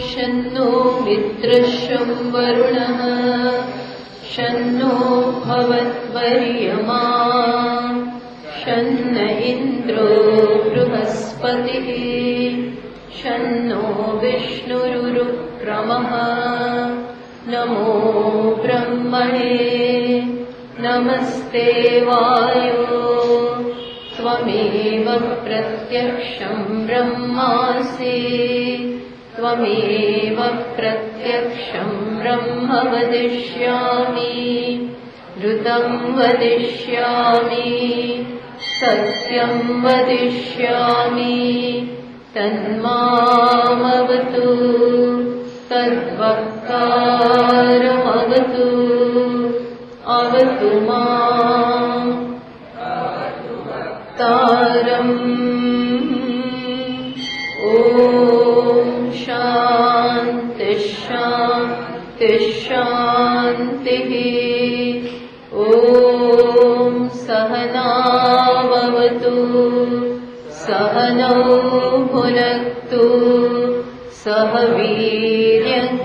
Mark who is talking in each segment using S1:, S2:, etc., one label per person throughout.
S1: शन्नो मित्रशं वरुणः शन्नो भवद्वर्यमा शन्न इन्द्रो बृहस्पतिः शन्नो विष्णुरुक्रमः नमो ब्रह्मणे नमस्ते वायो त्वमेव प्रत्यक्षं ब्रह्मासि त्वमेव प्रत्यक्षं ब्रह्म वदिष्यामि ऋतं वदिष्यामि सत्यं वदिष्यामि तन्मामवतु तद्वक्तारमवतु अवतु माम् तारम् ॐ शान्ति शान्ति शान्तिः ॐ सहनावतु सहनौ भुनक्तु सह वीर्यङ्करवावहै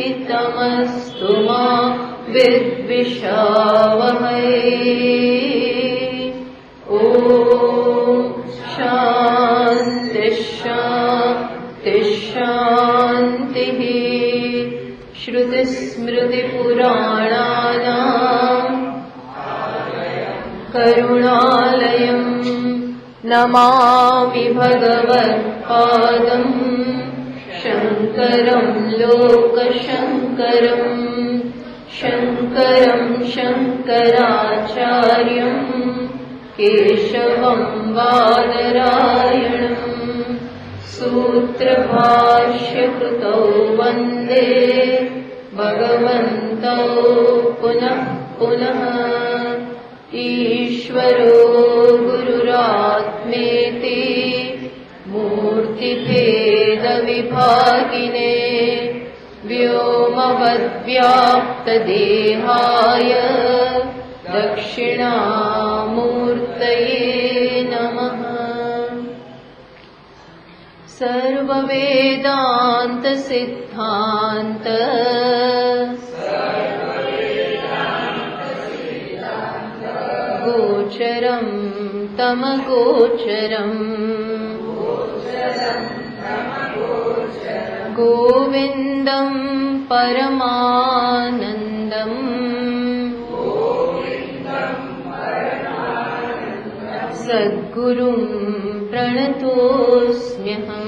S1: तेजस्विनावधीतमस्तु मा विद्विषावहै ॐ शान्ति शान्ति शान्तिः श्रुतिस्मृतिपुराणानाम् करुणालयम् नमामि भगवत्पादम् शङ्करं लोकशङ्करम् शङ्करं शङ्कराचार्यम् केशवं बादरायणम् सूत्रभाष्यकृतौ वन्दे भगवन्तौ पुनः पुनः ईश्वरो गुरुरात्मेति मूर्तिभेदविभागिने व्योमवद्व्याप्तदेहाय दक्षिणामूर्तये नमः। सर्ववेदान्तसिद्धान्त गोचरं तमगोचरम् गोविन्दं परमानन्दम् सद्गुरुं प्रणतोऽस्म्यहम्।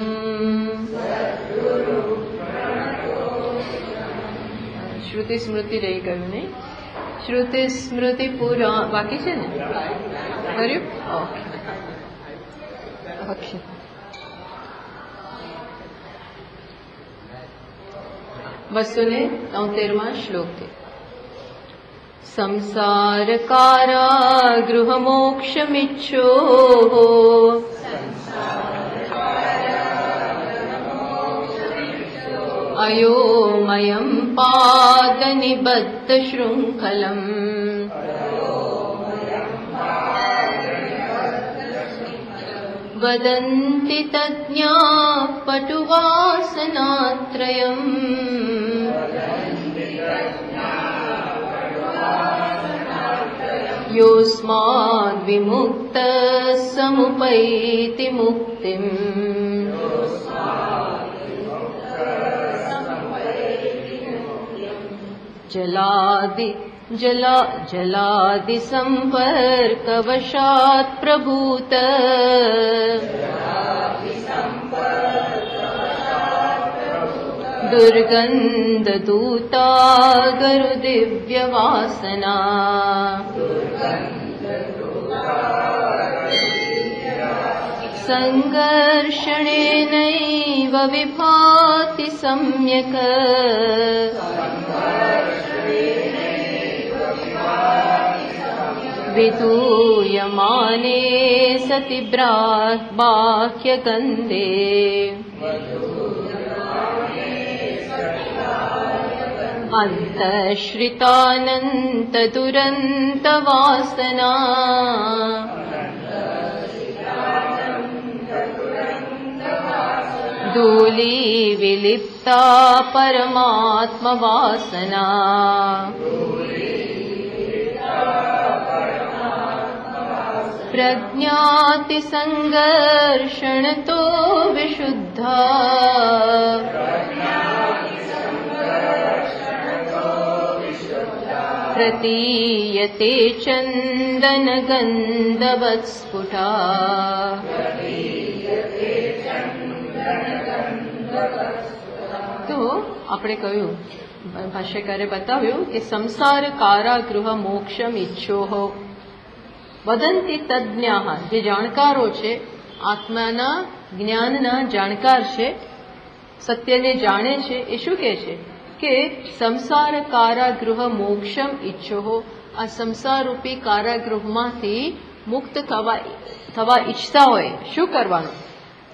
S1: श्रुति स्मृति રહી ગયું ને શ્રુતિ સ્મૃતિ પુરા બાકી છે ને કર્યું ઓકે ઓકે બસોને 73 શ્લોક થી संसार कारागृहमोक्षमिच्छो अयोमयं पादनिबद्धशृङ्खलम् वदन्ति तज्ञा पटुवासनात्रयम् योऽस्माद्विमुक्तः समुपैति मुक्तिम् जलादि संपर्कवशात् प्रभूत दुर्गन्धदूता गरुदिव्यवासना संघर्षणेनैव विभाति सम्यक् विधूयमाने सति बाह्यगन्धे अन्तःश्रितानन्तदुरन्तवासना ધૂલી વિલિપ્તા પરમાત્મ વાસના પ્રજ્ઞાતિ સંઘર્ષણ તો વિશુદ્ધા પ્રતીયતે ચંદન ગંધવત સ્ફુટા. તો આપણે કહ્યું, ભાષ્યકારે બતાવ્યું કે સંસાર કારાગૃહ મોક્ષમ ઈચ્છો વદંતી તજ્ઞા, જે જાણકારો છે, આત્માના જ્ઞાનના જાણકાર છે, સત્યને જાણે છે, એ શું કહે છે કે સંસાર કારાગૃહ મોક્ષમ ઈચ્છો, આ સંસારરૂપી કારાગૃહમાંથી મુક્ત થવા ઈચ્છતા હોય શું કરવાનું?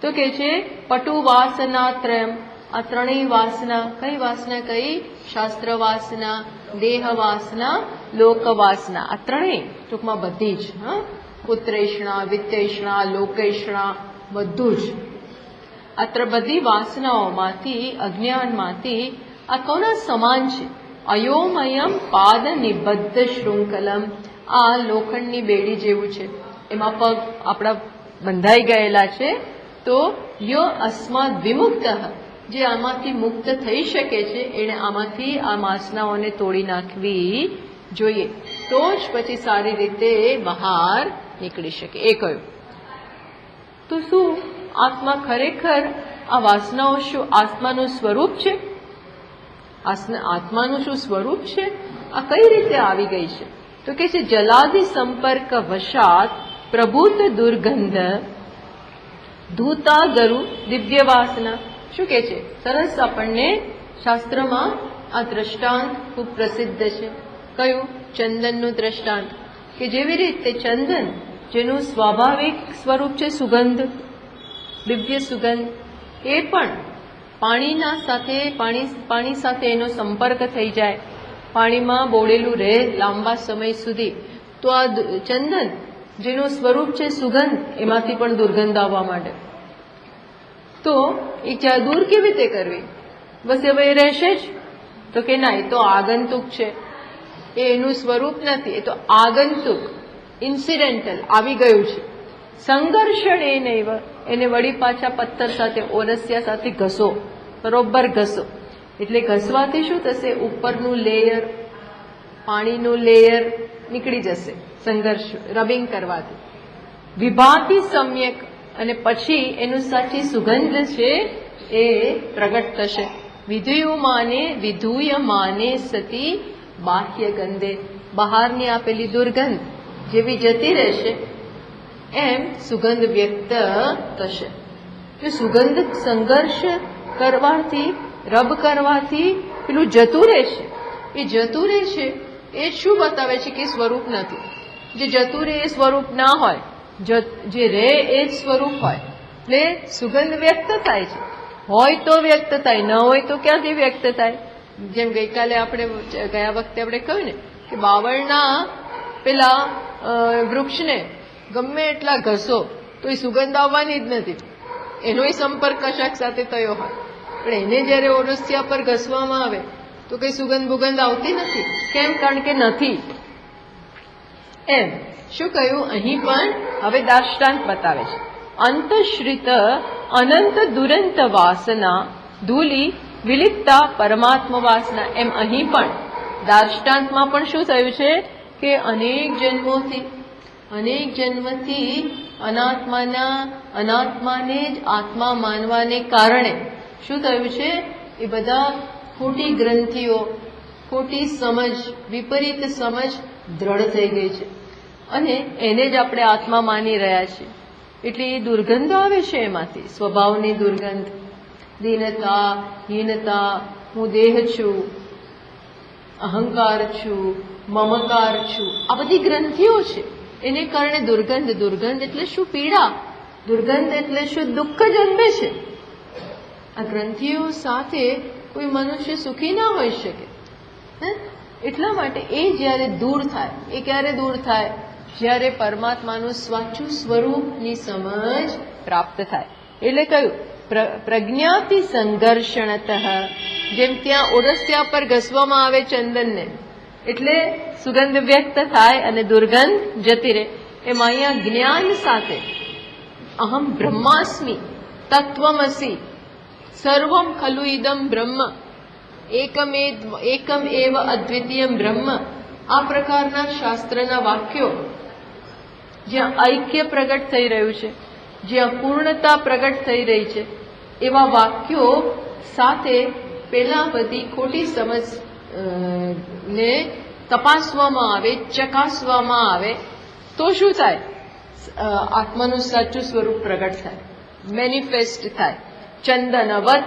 S1: તો કે છે પટુ વાસના ત્રયમ, આ ત્રણેય વાસના, કઈ વાસના કઈ? શાસ્ત્ર વાસના, દેહ વાસના, લોક વાસના, આ ત્રણેય ટૂંકમાં બધી જ, પુત્રેષણા, વિત્તેષણા, લોકેષણા, બધું જ આ બધી વાસનાઓમાંથી, અજ્ઞાનમાંથી આ કોના સમાન છે? અયોમયમ પાદ નિબદ્ધ શૃંખલમ, આ લોખંડની બેડી જેવું છે, એમાં પગ આપણા બંધાઈ ગયેલા છે. તો યો અસ્માદ વિમુક્ત, જે આમાંથી મુક્ત થઈ શકે છે, એને આમાંથી આ વાસનાઓને તોડી નાખવી જોઈએ, તો જ પછી સારી રીતે બહાર નીકળી શકે. એ કહ્યું. તો શું આત્મા ખરેખર, આ વાસનાઓ શું આત્માનું સ્વરૂપ છે? આત્માનું શું સ્વરૂપ છે? આ કઈ રીતે આવી ગઈ છે? તો કે છે જલાદિ સંપર્ક વશાત પ્રભૂત દુર્ગંધ ધૂતા ગરુ દિવ્ય વાસના. શું કે છે? સરસ આપણને શાસ્ત્રમાં આ દ્રષ્ટાંત ખૂબ પ્રસિદ્ધ છે. કયું? ચંદનનું દ્રષ્ટાંત, કે જેવી રીતે ચંદન જેનું સ્વાભાવિક સ્વરૂપ છે સુગંધ, દિવ્ય સુગંધ, એ પણ પાણીના સાથે પાણી સાથે એનો સંપર્ક થઈ જાય, પાણીમાં બોળેલું રહે લાંબા સમય સુધી, તો આ ચંદન જેનું સ્વરૂપ છે સુગંધ, એમાંથી પણ દુર્ગંધ આવવા માંડે. તો એ દૂર કેવી રીતે કરવી? બસ હવે એ રહેશે જ? તો કે ના, એ તો આગંતુક છે, એ એનું સ્વરૂપ નથી, એ તો આગંતુક, ઇન્સિડેન્ટલ આવી ગયું છે. સંઘર્ષણ એ નહીં, એને વળી પાછા પથ્થર સાથે, ઓરસિયા સાથે ઘસો, બરોબર ઘસો. એટલે ઘસવાથી શું થશે? ઉપરનું લેયર, પાણીનું લેયર નીકળી જશે, સંઘર્ષ રબિંગ કરવાથી. વિભાતી સમ્યક, અને પછી એનું સાચી સુગંધ છે એ પ્રગટ થશે. વિધુય માને સતી બાહ્ય ગંધે, બહારની આપેલી દુર્ગંધ જેવી જતી રહેશે એમ સુગંધ વ્યક્ત થશે. તો સુગંધ સંઘર્ષ કરવાથી, રબ કરવાથી પેલું જતું રહેશે. એ જતું રહેશે એ શું બતાવે છે? કે સ્વરૂપ નથી. જે જતું રહે એ સ્વરૂપ ના હોય, જે રહે એ જ સ્વરૂપ હોય. એટલે સુગંધ વ્યક્ત થાય છે, હોય તો વ્યક્ત થાય, ન હોય તો ક્યાંથી વ્યક્ત થાય? જેમ ગઈકાલે ગયા વખતે આપણે કહ્યું ને કે બાવળના પેલા વૃક્ષને ગમે એટલા ઘસો તો એ સુગંધ આવવાની જ નથી, એનોય સંપર્ક કશાક સાથે થયો હોય. પણ એને જયારે ઓરસિયા પર ઘસવામાં આવે તો કઈ સુગંધ ભૂગંધ આવતી નથી. કેમ? કારણ કે નથી. એમ શું કહ્યું? અહીં પણ હવે દાષ્ટાંત બતાવે છે. અંતશ્રિત અનંત દુરંત વાસના ધૂલી વિલિપ્તા પરમાત્મ વાસના. એમ અહીં પણ દાષ્ટાંતમાં પણ શું થયું છે કે અનેક જન્મથી અનાત્માને જ આત્મા માનવાને કારણે શું થયું છે? એ બધા ખોટી ગ્રંથિઓ, ખોટી સમજ, વિપરીત સમજ દ્રઢ થઈ ગઈ છે, અને એને જ આપણે આત્મા માની રહ્યા છીએ. એટલે એ દુર્ગંધ આવે છે એમાંથી, સ્વભાવની દુર્ગંધ, દીનતા, હીનતા, હું દેહ છું, અહંકાર છું, મમકાર છું, આ બધી ગ્રંથિઓ છે. એને કારણે દુર્ગંધ. દુર્ગંધ એટલે શું? પીડા. દુર્ગંધ એટલે શું? દુઃખ જન્મે છે. આ ગ્રંથિઓ સાથે કોઈ મનુષ્ય સુખી ના હોઈ શકે. એટલા માટે એ જ્યારે દૂર થાય, એ ક્યારે દૂર થાય? જ્યારે પરમાત્માનું સાચું સ્વરૂપની સમજ પ્રાપ્ત થાય. એટલે કહ્યું પ્રજ્ઞાતિ સંઘર્ષણતઃ, જેમ ત્યાં ઓરસિયા પર ઘસવામાં આવે ચંદનને એટલે સુગંધ વ્યક્ત થાય અને દુર્ગંધ જતી રહે, એમ અહીંયા જ્ઞાન સાથે અહમ બ્રહ્માસ્મિ, તત્વમસી, સર્વમ ખલુ ઇદમ બ્રહ્મ, એકમ એવ અદ્વિતીયમ બ્રહ્મ, આ પ્રકારના શાસ્ત્રના વાક્યો જ્યાં ઐક્ય પ્રગટ થઈ રહ્યું છે, જ્યાં પૂર્ણતા પ્રગટ થઈ રહી છે, એવા વાક્યો સાથે પેલા બધી ખોટી સમજ ને તપાસવામાં આવે, ચકાસવામાં આવે તો શું થાય? આત્માનું સાચું સ્વરૂપ પ્રગટ થાય, મેનિફેસ્ટ થાય. ચંદનવત,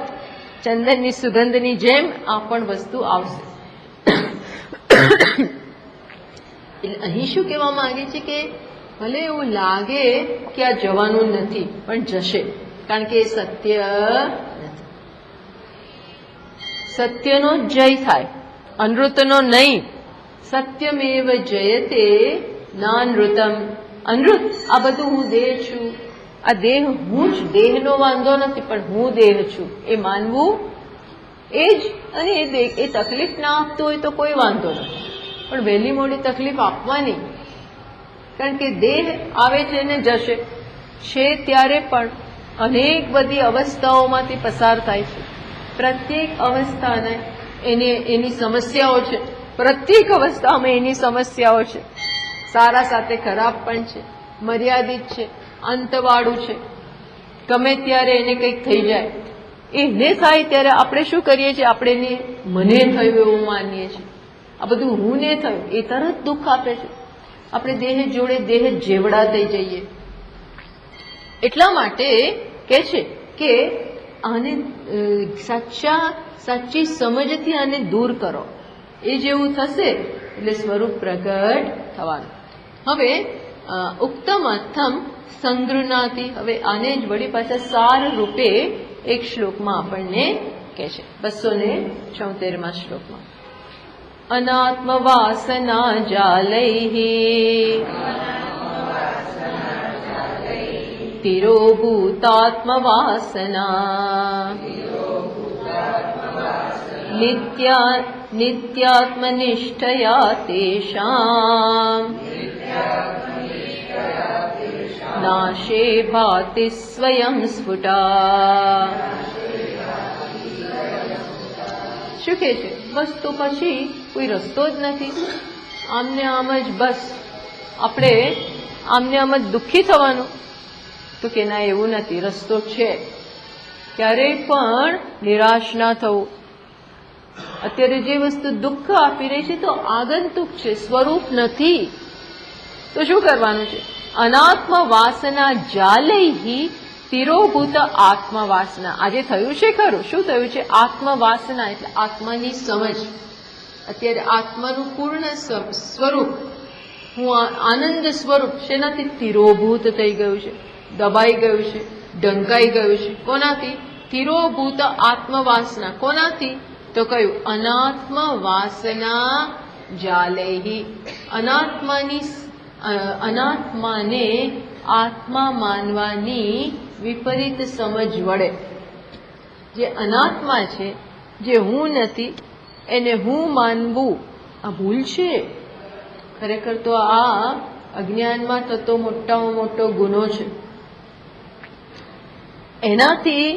S1: ચંદનની સુગંધની જેમ આ પણ વસ્તુ આવશે. એટલે અહીં શું કહેવા માંગે છે કે ભલે એવું લાગે કે આ જવાનું નથી, પણ જશે, કારણ કે એ સત્ય નથી. સત્યનો જય થાય, અનૃતનો નહીં. સત્યમેવ જયતે નાનૃતમ. અનૃત આ બધું હું દેહ છું, આ દેહ હું જ, દેહનો વાંધો નથી, પણ હું દેહ છું એ માનવું એ જ. અને એ તકલીફ ના આપતો હોય તો કોઈ વાંધો નથી, પણ વહેલી મોડી તકલીફ આપવાની, કારણ કે દેહ આવે છે ને જશે છે, ત્યારે પણ અનેક બધી અવસ્થાઓમાંથી પસાર થાય છે. પ્રત્યેક અવસ્થાને એની સમસ્યાઓ છે, પ્રત્યેક અવસ્થામાં એની સમસ્યાઓ છે. સારા સાથે ખરાબ પણ છે, મર્યાદિત છે, અંતવાળું છે. ગમે ત્યારે એને કંઈક થઈ જાય, એને થાય ત્યારે આપણે શું કરીએ છીએ? આપણે મને થયું એવું માનીએ છીએ. આ બધું હું ને થયું એ તરત દુઃખ આપે છે. આપણે દેહ જોડે દેહ જેવડા થઈ જઈએ. એટલા માટે કે છે કે આને સાચી સમજથી આને દૂર કરો, એ જેવું થશે એટલે સ્વરૂપ પ્રગટ થવાનું. હવે ઉક્તમર્થમ સંગૃહ્ણાતિ, હવે આને જ વળી પાછા સાર રૂપે એક શ્લોકમાં આપણને કહે છે, 276માં શ્લોકમાં. અનાત્મ વાસના જાલૈ તિરોભૂતાત્મ વાસના નિત્યાત્મનિષ્ઠયા તેષાં નાશે ભાતિ સ્વયં સ્ફુટા. શું કહે છે? બસ તો પછી કોઈ રસ્તો જ નથી, આમને આમ જ બસ આપણે આમને આમ જ દુઃખી થવાનું. તો કે ના, એવું નથી, રસ્તો છે. ક્યારેય પણ નિરાશ ના થવું. અત્યારે જે વસ્તુ દુઃખ આપી રહી છે તો આગંતુક છે, સ્વરૂપ નથી. તો શું કરવાનું છે? અનાત્મ વાસના જાલૈ તિરોભૂત આત્મવાસના. આજે થયું છે ખરું, શું થયું છે? આત્મવાસના એટલે આત્માની સમજ. અત્યારે આત્માનું પૂર્ણ સ્વરૂપ, હું આનંદ સ્વરૂપ શેનાથી તિરોભૂત થઈ ગયું છે, દબાઈ ગયું છે, ઢંકાઈ ગયું છે. કોનાથી? તિરોભૂત આત્મવાસના. કોનાથી? તો કયું? અનાત્મ વાસના જાલૈ. અનાત્માને આત્મા માનવાની વિપરીત સમજ વડે. જે અનાત્મા છે, જે હું નથી, એને હું માનવું આ ભૂલ છે. ખરેખર તો આ અજ્ઞાનમાં થતો મોટામાં મોટો ગુનો છે. એનાથી,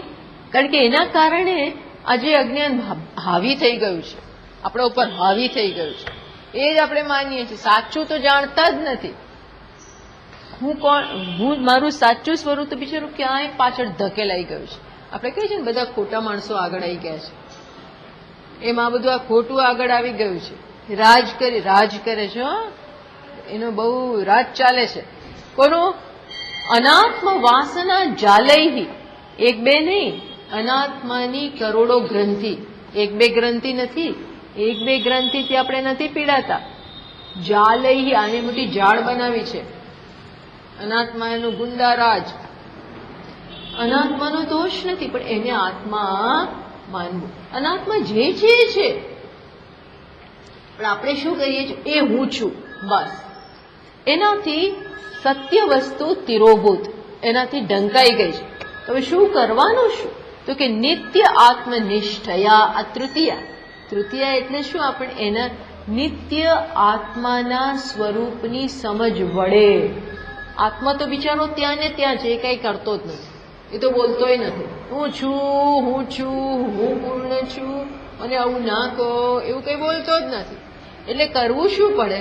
S1: કારણ કે એના કારણે આજે અજ્ઞાન હાવી થઈ ગયું છે, આપણા ઉપર હાવી થઈ ગયું છે. એ જ આપણે માનીએ છીએ. સાચું તો જાણતા જ નથી. હું કોણ? હું મારું સાચું સ્વરૂપ તો બિચારું ક્યાંય પાછળ ધકેલાઈ ગયું છે. આપણે કહીએ છીએ ને બધા ખોટા માણસો આગળ આવી ગયા છે, એમાં બધું આ ખોટું આગળ આવી ગયું છે. રાજ કરે છે, એનો બહુ રાજ ચાલે છે. કોનો? અનાત્મ વાસના જાલૈ. એક બે નહીં, અનાત્માની કરોડો ગ્રંથિ. એક બે ગ્રંથિ નથી, એક બે ગ્રંથિથી આપણે નથી પીડાતા. જાલૈ, આને મોટી જાળ બનાવી છે. અનાત્માનું ગુંડારાજ. અનાત્માનો દોષ નથી, પણ એને આત્મા માનવું. અનાત્મા જે છે પણ આપણે શું કહીએ છીએ? એ હું છું, બસ. એનાથી સત્ય વસ્તુ તિરોભૂત, એનાથી ઢંકાઈ ગઈ છે. હવે શું કરવાનું શું? તો કે નિત્ય આત્મનિષ્ઠયા. આ તૃતીયા એટલે શું? આપણે એના નિત્ય આત્માના સ્વરૂપની સમજ વડે. આત્મા તો બિચારો ત્યાં ને ત્યાં છે, એ કઈ કરતો જ નથી, એ તો બોલતોય નથી. હું છું, હું પૂર્ણ છું, અને આવું ના કહો, એવું કઈ બોલતો જ નથી. એટલે કરવું શું પડે?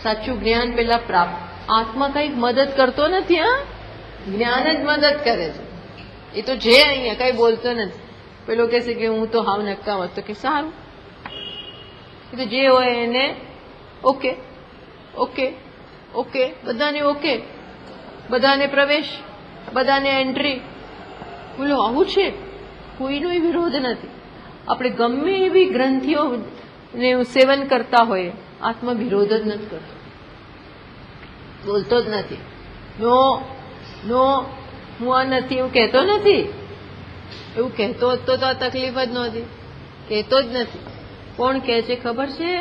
S1: સાચું જ્ઞાન પેલા પ્રાપ્ત. આત્મા કઈક મદદ કરતો નથી, હા, જ્ઞાન જ મદદ કરે છે. એ તો જે અહીંયા કઈ બોલતો નથી. પેલો કહેશે કે હું તો હાવ નક્કામત, તો કે સારું, એ તો જે હોય એને ઓકે ઓકે ઓકે, બધાને ઓકે, બધાને પ્રવેશ, બધાને એન્ટ્રી. બોલો આવું છે, કોઈનો વિરોધ નથી. આપણે ગમે એવી ગ્રંથિઓને સેવન કરતા હોઈએ, આત્મા વિરોધ જ નથી કરતો, બોલતો જ નથી. નો નો, હું આ નથી એવું કહેતો નથી. એવું કહેતો હોત તો આ તકલીફ જ નહોતી. કહેતો જ નથી. કોણ કહે છે ખબર છે?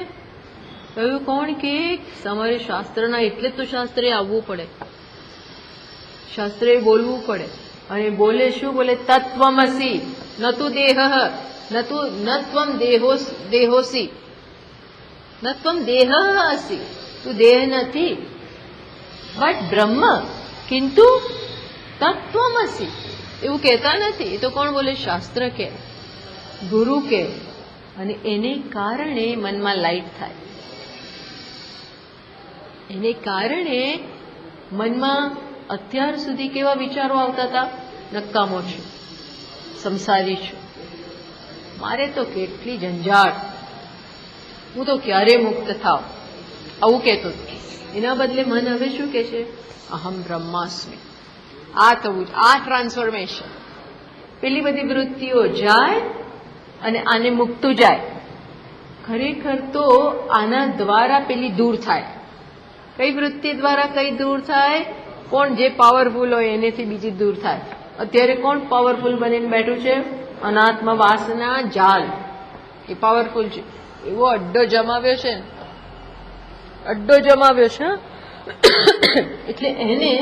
S1: કહ્યું કોણ કે તમારે શાસ્ત્રના, એટલે જ તો શાસ્ત્રે આવવું પડે, શાસ્ત્રે બોલવું પડે. અને બોલે શું બોલે? તત્વમસી ન તું દેહ, ન ત્વમ દેહોસી, ન ત્વમ દેહ અસી. તું દેહ નથી, બટ બ્રહ્મ, કિંતુ તત્વમસી. એવું કહેતા નથી. એ તો કોણ બોલે? શાસ્ત્ર કે, ગુરુ કે. અને એને કારણે મનમાં લાઈટ થાય. એને કારણે મનમાં અત્યાર સુધી કેવા વિચારો આવતા હતા? નકામો છું, સંસારી છું, મારે તો કેટલી ઝંઝાટ, હું તો ક્યારે મુક્ત થાવ, આવું કહેતો હતો. એના બદલે મન હવે શું કહે છે? અહમ બ્રહ્માસ્મિ. આ થવું, આ ટ્રાન્સફોર્મેશન. પેલી બધી વૃત્તિઓ જાય અને આને મૂકતું જાય. ખરેખર તો આના દ્વારા પેલી દૂર થાય. કઈ વૃત્તિ દ્વારા કઈ દૂર થાય? કોણ જે પાવરફુલ હોય એનેથી બીજી દૂર થાય. અત્યારે કોણ પાવરફુલ બનીને બેઠું છે? અનાત્મ વાસના જાલ. એ પાવરફુલ છે. એવો અડ્ડો જમાવ્યો છે, અડ્ડો જમાવ્યો છે. એટલે એને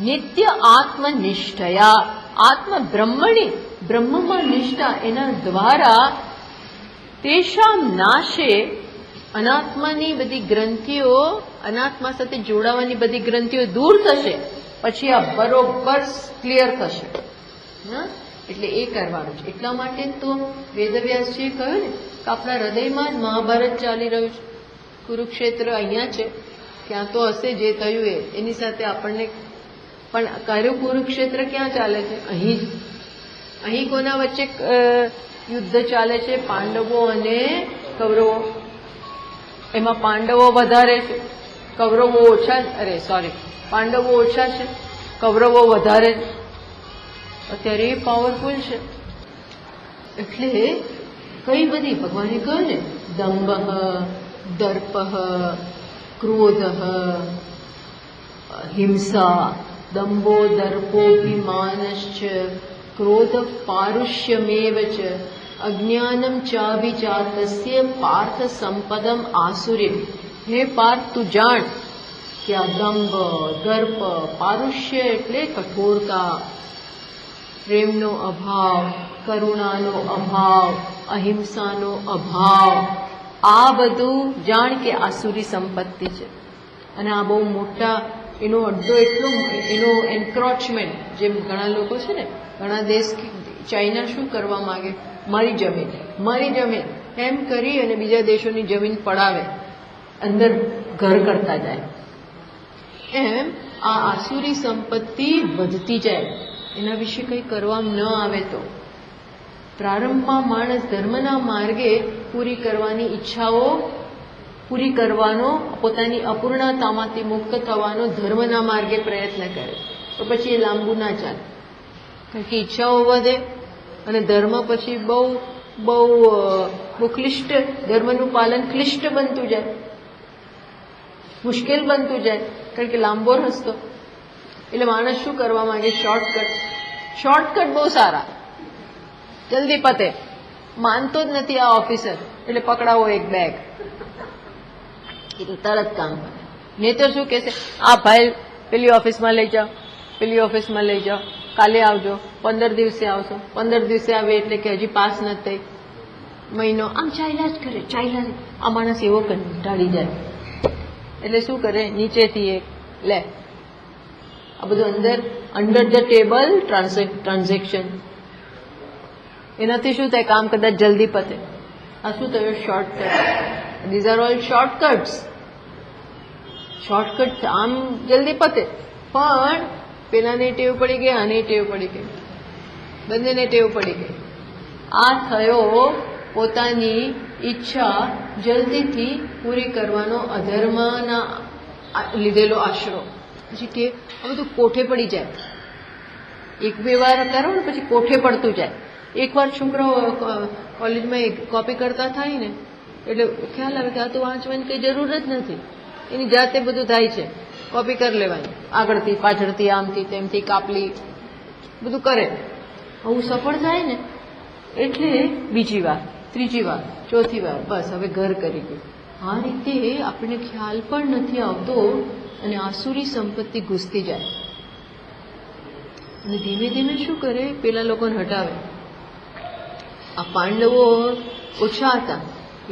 S1: નિત્ય આત્મનિષ્ઠયા, આત્મ બ્રહ્મણી, બ્રહ્મમાં નિષ્ઠા, એના દ્વારા તેષામ નાશે, અનાત્માની બધી ગ્રંથિઓ, અનાત્મા સાથે જોડાવાની બધી ગ્રંથિઓ દૂર થશે. પછી આ બરોબર ક્લિયર થશે. એટલે એ કરવાનું છે. એટલા માટે તો વેદવ્યાસજીએ કહ્યું ને કે આપણા હૃદયમાં જ મહાભારત ચાલી રહ્યું છે. કુરુક્ષેત્ર અહીંયા છે, ત્યાં તો હશે જે થયું એ, એની સાથે આપણને પણ કયું કુરુક્ષેત્ર ક્યાં ચાલે છે? અહીં જ. અહીં કોના વચ્ચે યુદ્ધ ચાલે છે? પાંડવો અને કૌરવો. એમાં પાંડવો વધારે છે, કૌરવો ઓછા. પાંડવો ઓછા છે, કૌરવો વધારે. અત્યારે એ પાવરફુલ છે. એટલે કઈ બધી ભગવાને કહ્યું ને, દંભ, દર્પ, ક્રોધ, હિંસા, દંભો દર્પોભિમાનશ્ચ, ક્રોધ પારુષ્યમેવ ચ, અજ્ઞાનમ ચાભિજાતસ્ય પાર્થ સંપદમ આસુરી. હે પાર્થ, તું જાણ કે આ દંભ, દર્પ, પારુષ્ય એટલે કઠોરતા, પ્રેમનો અભાવ, કરુણાનો અભાવ, અહિંસાનો અભાવ, આ બધું જાણ કે આસુરી સંપત્તિ છે. અને આ બહુ મોટા એનો અડ્ડો, એટલો એનો એન્ક્રોચમેન્ટ. જેમ ઘણા લોકો છે ને, ઘણા દેશ, ચાઇના શું કરવા માંગે? મારી જમીન એમ કરી અને બીજા દેશોની જમીન પડાવે, અંદર ઘર કરતા જાય. એમ આ આસુરી સંપત્તિ વધતી જાય. એના વિશે કંઈ કરવા ન આવે તો પ્રારંભમાં માણસ ધર્મના માર્ગે પૂરી કરવાની ઈચ્છાઓ પૂરી કરવાનો, પોતાની અપૂર્ણતામાંથી મુક્ત થવાનો ધર્મના માર્ગે પ્રયત્ન કરે, તો પછી એ લાંબુ ના ચાલે. કારણ કે ઈચ્છાઓ વધે અને ધર્મ પછી બહુ બહુ બહુ ક્લિષ્ટ, ધર્મનું પાલન ક્લિષ્ટ બનતું જાય, મુશ્કેલ બનતું જાય. કારણ કે લાંબો રસ્તો. એટલે માણસ શું કરવા માંગે? શોર્ટકટ બહુ સારા, જલ્દી પતે. માનતો જ નથી આ ઓફિસર, એટલે પકડાવો એક બેગ, એ તો તરત કામ કરે. નહીં તો શું કહેશે? આ ફાઇલ પેલી ઓફિસમાં લઈ જાઓ, પેલી ઓફિસમાં લઈ જાઓ, કાલે આવજો, 15 દિવસે આવશો, 15 દિવસે આવે એટલે કે હજી પાસ નથી થઈ, મહિનો આમ ચાલ્યા જ કરે, ચાલ્યા જ. આ માણસ એવો કંટાળી જાય એટલે શું કરે, નીચેથી એક લે, આ બધું અંડર ધ ટેબલ ટ્રાન્ઝેક્શન. એનાથી શું થાય, કામ કદાચ જલ્દી પતે. આ શું થયું, shortcut. These are all shortcuts. Shortcut આમ જલ્દી પતે, પણ પેલાને ટેવ પડી ગઈ, આને ટેવ પડી ગઈ, બંનેને ટેવ પડી ગઈ. આ થયો પોતાની ઈચ્છા જલ્દીથી પૂરી કરવાનો અધર્મના લીધેલો આશરો. પછી તે આ બધું કોઠે પડી જાય. 1-2 વાર કરો ને પછી કોઠે પડતું જાય. એકવાર છોકરાઓ કોલેજમાં કોપી કરતા થાય ને એટલે ખ્યાલ આવે કે આ તો વાંચવાની કઈ જરૂર જ નથી, એની જાતે બધું થાય છે, કોપી કરી લેવાની, આગળથી પાછળથી આમથી તેમથી કાપલી બધું કરે. આવું સફળ થાય ને એટલે બીજી વાર, ત્રીજી વાર, ચોથી વાર, બસ હવે ઘર કરી ગયું. આ રીતે આપણને ખ્યાલ પણ નથી આવતો અને આસુરી સંપત્તિ ઘૂસતી જાય. અને ધીમે ધીમે શું કરે, પેલા લોકોને હટાવે. આ પાંડવો ઓછા હતા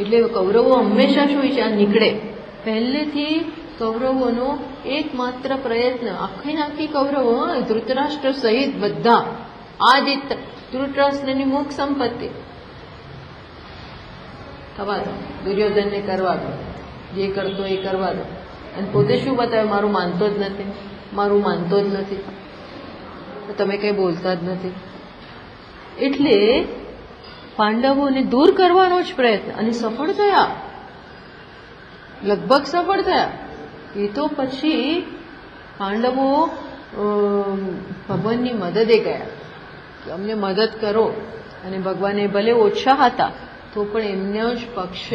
S1: એટલે કૌરવો હંમેશા શું છે, આ નીકળે. પહેલેથી કૌરવોનો એકમાત્ર પ્રયત્ન, આખી કૌરવો, ધૃતરાષ્ટ્ર સહિત બધા, આ જે ધૃતરાષ્ટ્રની મુખ સંપત્તિ થવા દો, દુર્યોધનને કરવા દો, જે કરતો એ કરવા દો. અને પોતે શું બતાવે, મારું માનતો જ નથી, મારું માનતો જ નથી, તમે કઈ બોલતા જ નથી. એટલે પાંડવોને દૂર કરવાનો જ પ્રયત્ન, અને સફળ થયા, લગભગ સફળ થયા. એ તો પછી પાંડવો ભગવાનની મદદે ગયા કે અમને મદદ કરો, અને ભગવાને ભલે ઓછા હતા તો પણ એમનો જ પક્ષ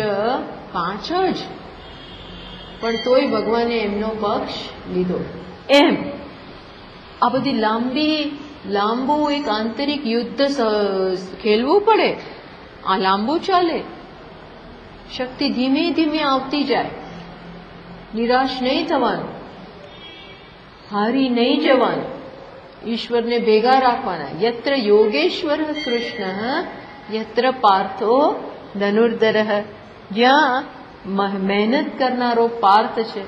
S1: 5 જ, પણ તોય ભગવાને એમનો પક્ષ લીધો. એમ આ બધી લાંબુ એક આંતરિક યુદ્ધ ખેલવું પડે. આ લાંબુ ચાલે, શક્તિ ધીમે ધીમે આવતી જાય. નિરાશ નહીં થવાનું, હારી નહીં જવાનું, ઈશ્વરને ભેગા રાખવાના. યત્ર યોગેશ્વર કૃષ્ણ યત્ર પાર્થો ધનુર્ધર. જ્યાં મહેનત કરનારો પાર્થ છે,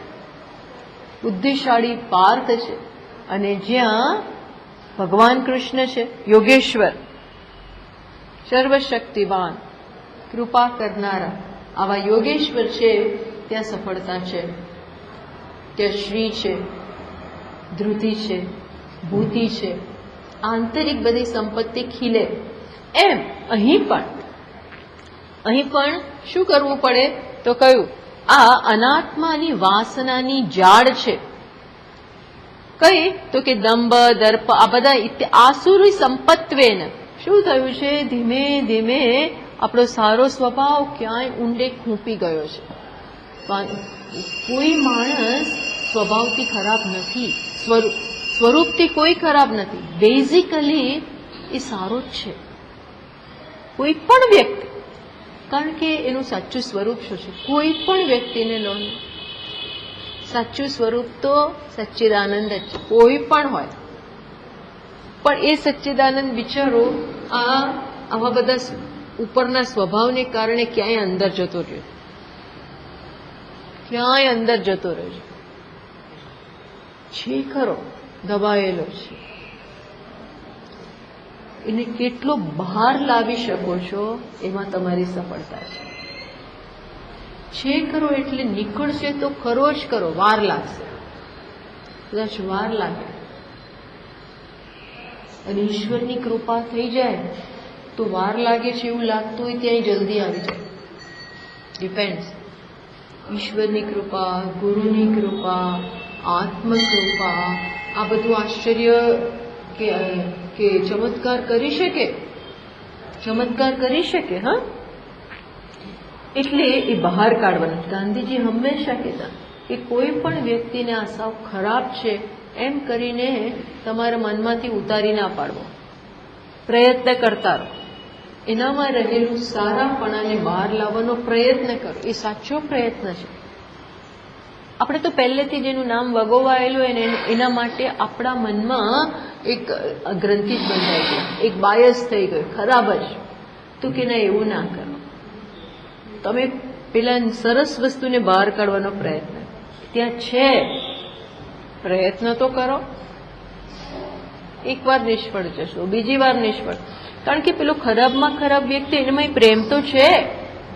S1: બુદ્ધિશાળી પાર્થ છે, અને જ્યાં ભગવાન કૃષ્ણ છે, યોગેશ્વર, સર્વશક્તિવાન, કૃપા કરનારા, આવા યોગેશ્વર છે, ત્યાં સફળતા છે, ત્યાં શ્રી છે, ધૃતિ છે, ભૂતિ છે, આંતરિક બધી સંપત્તિ ખીલે. એમ અહીં પણ શું કરવું પડે તો કયું, આ અનાત્માની વાસનાની જાળ છે. કઈ તો કે દંભ, દર્પ, આ બધા આસુરી સંપત્વેન શું થયું છે, ધીમે ધીમે આપણો સારો સ્વભાવ ક્યાંય ઊંડે ખૂંપી ગયો છે. કોઈ માણસ સ્વભાવથી ખરાબ નથી, સ્વરૂપથી કોઈ ખરાબ નથી, બેઝિકલી એ સારો જ છે કોઈ પણ વ્યક્તિ. કારણ કે એનું સાચું સ્વરૂપ શું છે, કોઈ પણ વ્યક્તિને લો, સાચું સ્વરૂપ તો સચ્ચિદાનંદ જ છે, કોઈ પણ હોય. પણ એ સચ્ચિદાનંદ બિચારો આવા બધા ઉપરના સ્વભાવને કારણે ક્યાંય અંદર જતો રહ્યો, ક્યાંય અંદર જતો રહ્યો છે ખરો, દબાયેલો છે. એને કેટલો બહાર લાવી શકો છો એમાં તમારી સફળતા છે ખરો. એટલે નીકળશે તો ખરો જ ખરો, વાર લાગશે, કદાચ વાર લાગે. અને ઈશ્વરની કૃપા થઈ જાય તો વાર લાગે છે એવું લાગતું હોય ત્યાં જલ્દી આવી જાય. ડિપેન્ડ્સ. ઈશ્વરની કૃપા, ગુરુની કૃપા, આત્મકૃપા, આ બધું આશ્ચર્ય કે ચમત્કાર કરી શકે, ચમત્કાર કરી શકે. હા, એટલે એ બહાર કાઢવાનું. ગાંધીજી હંમેશા કહેતા કે કોઈ પણ વ્યક્તિને આ સાવ ખરાબ છે એમ કરીને તમારા મનમાંથી ઉતારી ના પાડવો, પ્રયત્ન કરતા રહો. એનામાં રહેલું સારાપણાને બહાર લાવવાનો પ્રયત્ન કરો, એ સાચો પ્રયત્ન છે. આપણે તો પહેલેથી જેનું નામ વગોવાયેલું હોય ને એના માટે આપણા મનમાં એક ગ્રંથિ જ બંધાઈ ગઈ, એક બાયસ થઈ ગયો, ખરાબ જ. તો કે ના, એવું ના કરો. તમે પેલા સરસ વસ્તુને બહાર કાઢવાનો પ્રયત્ન, ત્યાં છે, પ્રયત્ન તો કરો. એક વાર નિષ્ફળ જશો, બીજી વાર નિષ્ફળ, કારણ કે પેલો ખરાબમાં ખરાબ વ્યક્તિ, એનામાં પ્રેમ તો છે,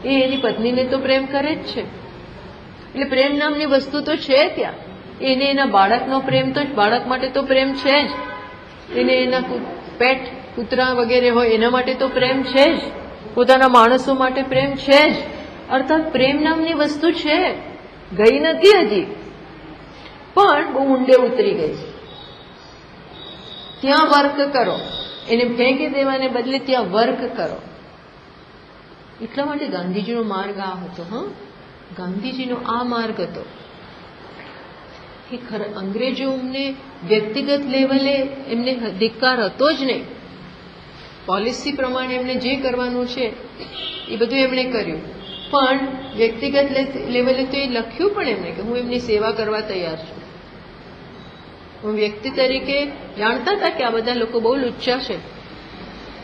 S1: એ એની પત્નીને તો પ્રેમ કરે જ છે, એટલે પ્રેમ નામની વસ્તુ તો છે ત્યાં. એને એના બાળકનો પ્રેમ તો, બાળક માટે તો પ્રેમ છે જ, એને એના પેટ કૂતરા વગેરે હોય એના માટે તો પ્રેમ છે જ, પોતાના માણસો માટે પ્રેમ છે જ. અર્થાત પ્રેમ નામની વસ્તુ છે, ગઈ નથી હજી, પણ બહુ ઊંડે ઉતરી ગઈ છે. ત્યાં વર્ક કરો, એને ફેંકી દેવાને બદલે ત્યાં વર્ક કરો. એટલા માટે ગાંધીજીનો માર્ગ આ હતો. હા, ગાંધીજીનો આ માર્ગ હતો કે અંગ્રેજો અમને વ્યક્તિગત લેવલે એમને ધિક્કાર હતો જ નહીં. પોલિસી પ્રમાણે એમને જે કરવાનું છે એ બધું એમણે કર્યું, પણ વ્યક્તિગત લેવલે તો એ લખ્યું પણ એમને કે હું એમની સેવા કરવા તૈયાર છું. હું વ્યક્તિ તરીકે જાણતા હતા કે આ બધા લોકો બહુ લુચ્ચા છે,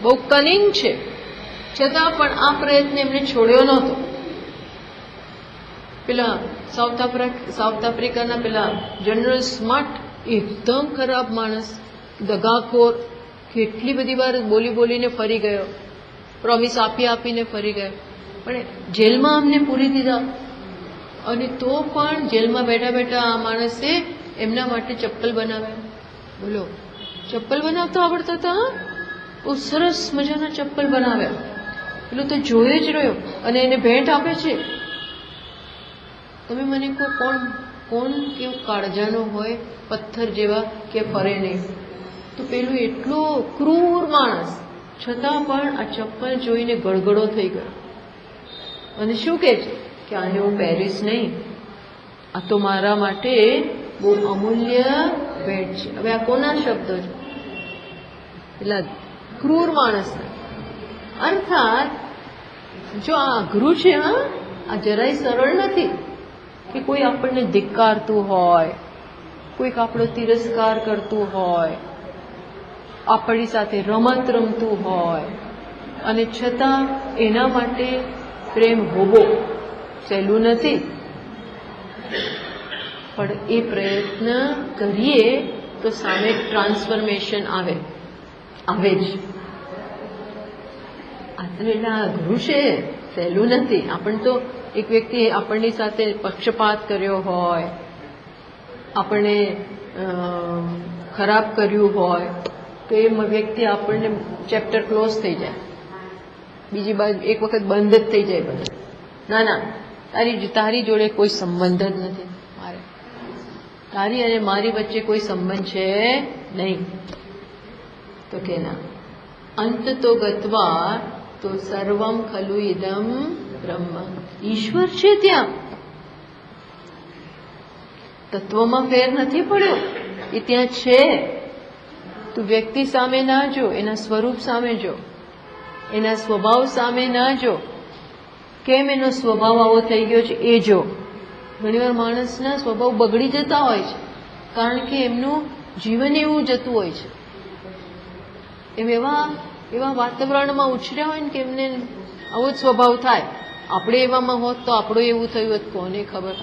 S1: બહુ કનિંગ છે, છતાં પણ આ પ્રયત્ન એમને છોડ્યો નહોતો. પેલા સાઉથ આફ્રિકાના પેલા જનરલ સ્માર્ટ, એકદમ ખરાબ માણસ, દગાખોર, કેટલી બધી વાર બોલી બોલીને ફરી ગયો, પ્રોમિસ આપીને ફરી ગયો, પણ જેલમાં અમને પૂરી દીધા. અને તો પણ જેલમાં બેઠા બેઠા આ માણસે એમના માટે ચપ્પલ બનાવ્યા. બોલો, ચપ્પલ બનાવતા આવડતા હતા, બહુ સરસ મજાના ચપ્પલ બનાવ્યા. પેલું તો જોઈ જ રહ્યો અને એને ભેટ આપે છે. તમે મને કહો, કોણ કેવું કાળજાનો હોય, પથ્થર જેવા, કે ફરે નહીં? તો પેલું એટલો ક્રૂર માણસ, છતાં પણ આ ચપ્પલ જોઈને ગળગળો થઈ ગયો અને શું કહે છે કે આને હું પહેરીશ નહીં, આ તો મારા માટે બહુ અમૂલ્ય ભેટ છે. હવે આ કોના શબ્દો છે? પેલા ક્રૂર માણસના. અર્થાત જો આ અઘરું છે, હા, આ જરાય સરળ નથી કે કોઈ આપણને ધિક્કારતું હોય, કોઈક આપણો તિરસ્કાર કરતું હોય, આપણી સાથે રમત રમતું હોય, અને છતાં એના માટે પ્રેમ હોવો સહેલું નથી. પણ એ પ્રયત્ન કરીએ તો સામે ટ્રાન્સફોર્મેશન આવે જ. એટલે આ અઘરું છે, સહેલું નથી. આપણ તો એક વ્યક્તિ આપણની સાથે પક્ષપાત કર્યો હોય, આપણને ખરાબ કર્યું હોય, તો એ વ્યક્તિ આપણને ચેપ્ટર ક્લોઝ થઈ જાય, બીજી બાજુ એક વખત બંધ જ થઈ જાય બધું. ના, તારી જોડે કોઈ સંબંધ જ નથી, તારી અને મારી વચ્ચે કોઈ સંબંધ છે નહીં. તો કે ના, અંત તો ગત્વા તો સર્વમ ખલુ ઇદમ બ્રહ્મ. ઈશ્વર છે ત્યાં, તત્વમાં ફેર નથી પડ્યો, એ ત્યાં છે. તું વ્યક્તિ સામે ના જો, એના સ્વરૂપ સામે જો, એના સ્વભાવ સામે ના જો. કેમ એનો સ્વભાવ આવો થઈ ગયો છે એ જો. ઘણીવાર માણસના સ્વભાવ બગડી જતા હોય છે, કારણ કે એમનું જીવન એવું જતું હોય છે, એમ એવા વાતાવરણમાં ઉછર્યા હોય ને કે એમને આવો જ સ્વભાવ થાય. આપણે એવામાં હોત તો આપણું એવું થયું હોત, કોને ખબર.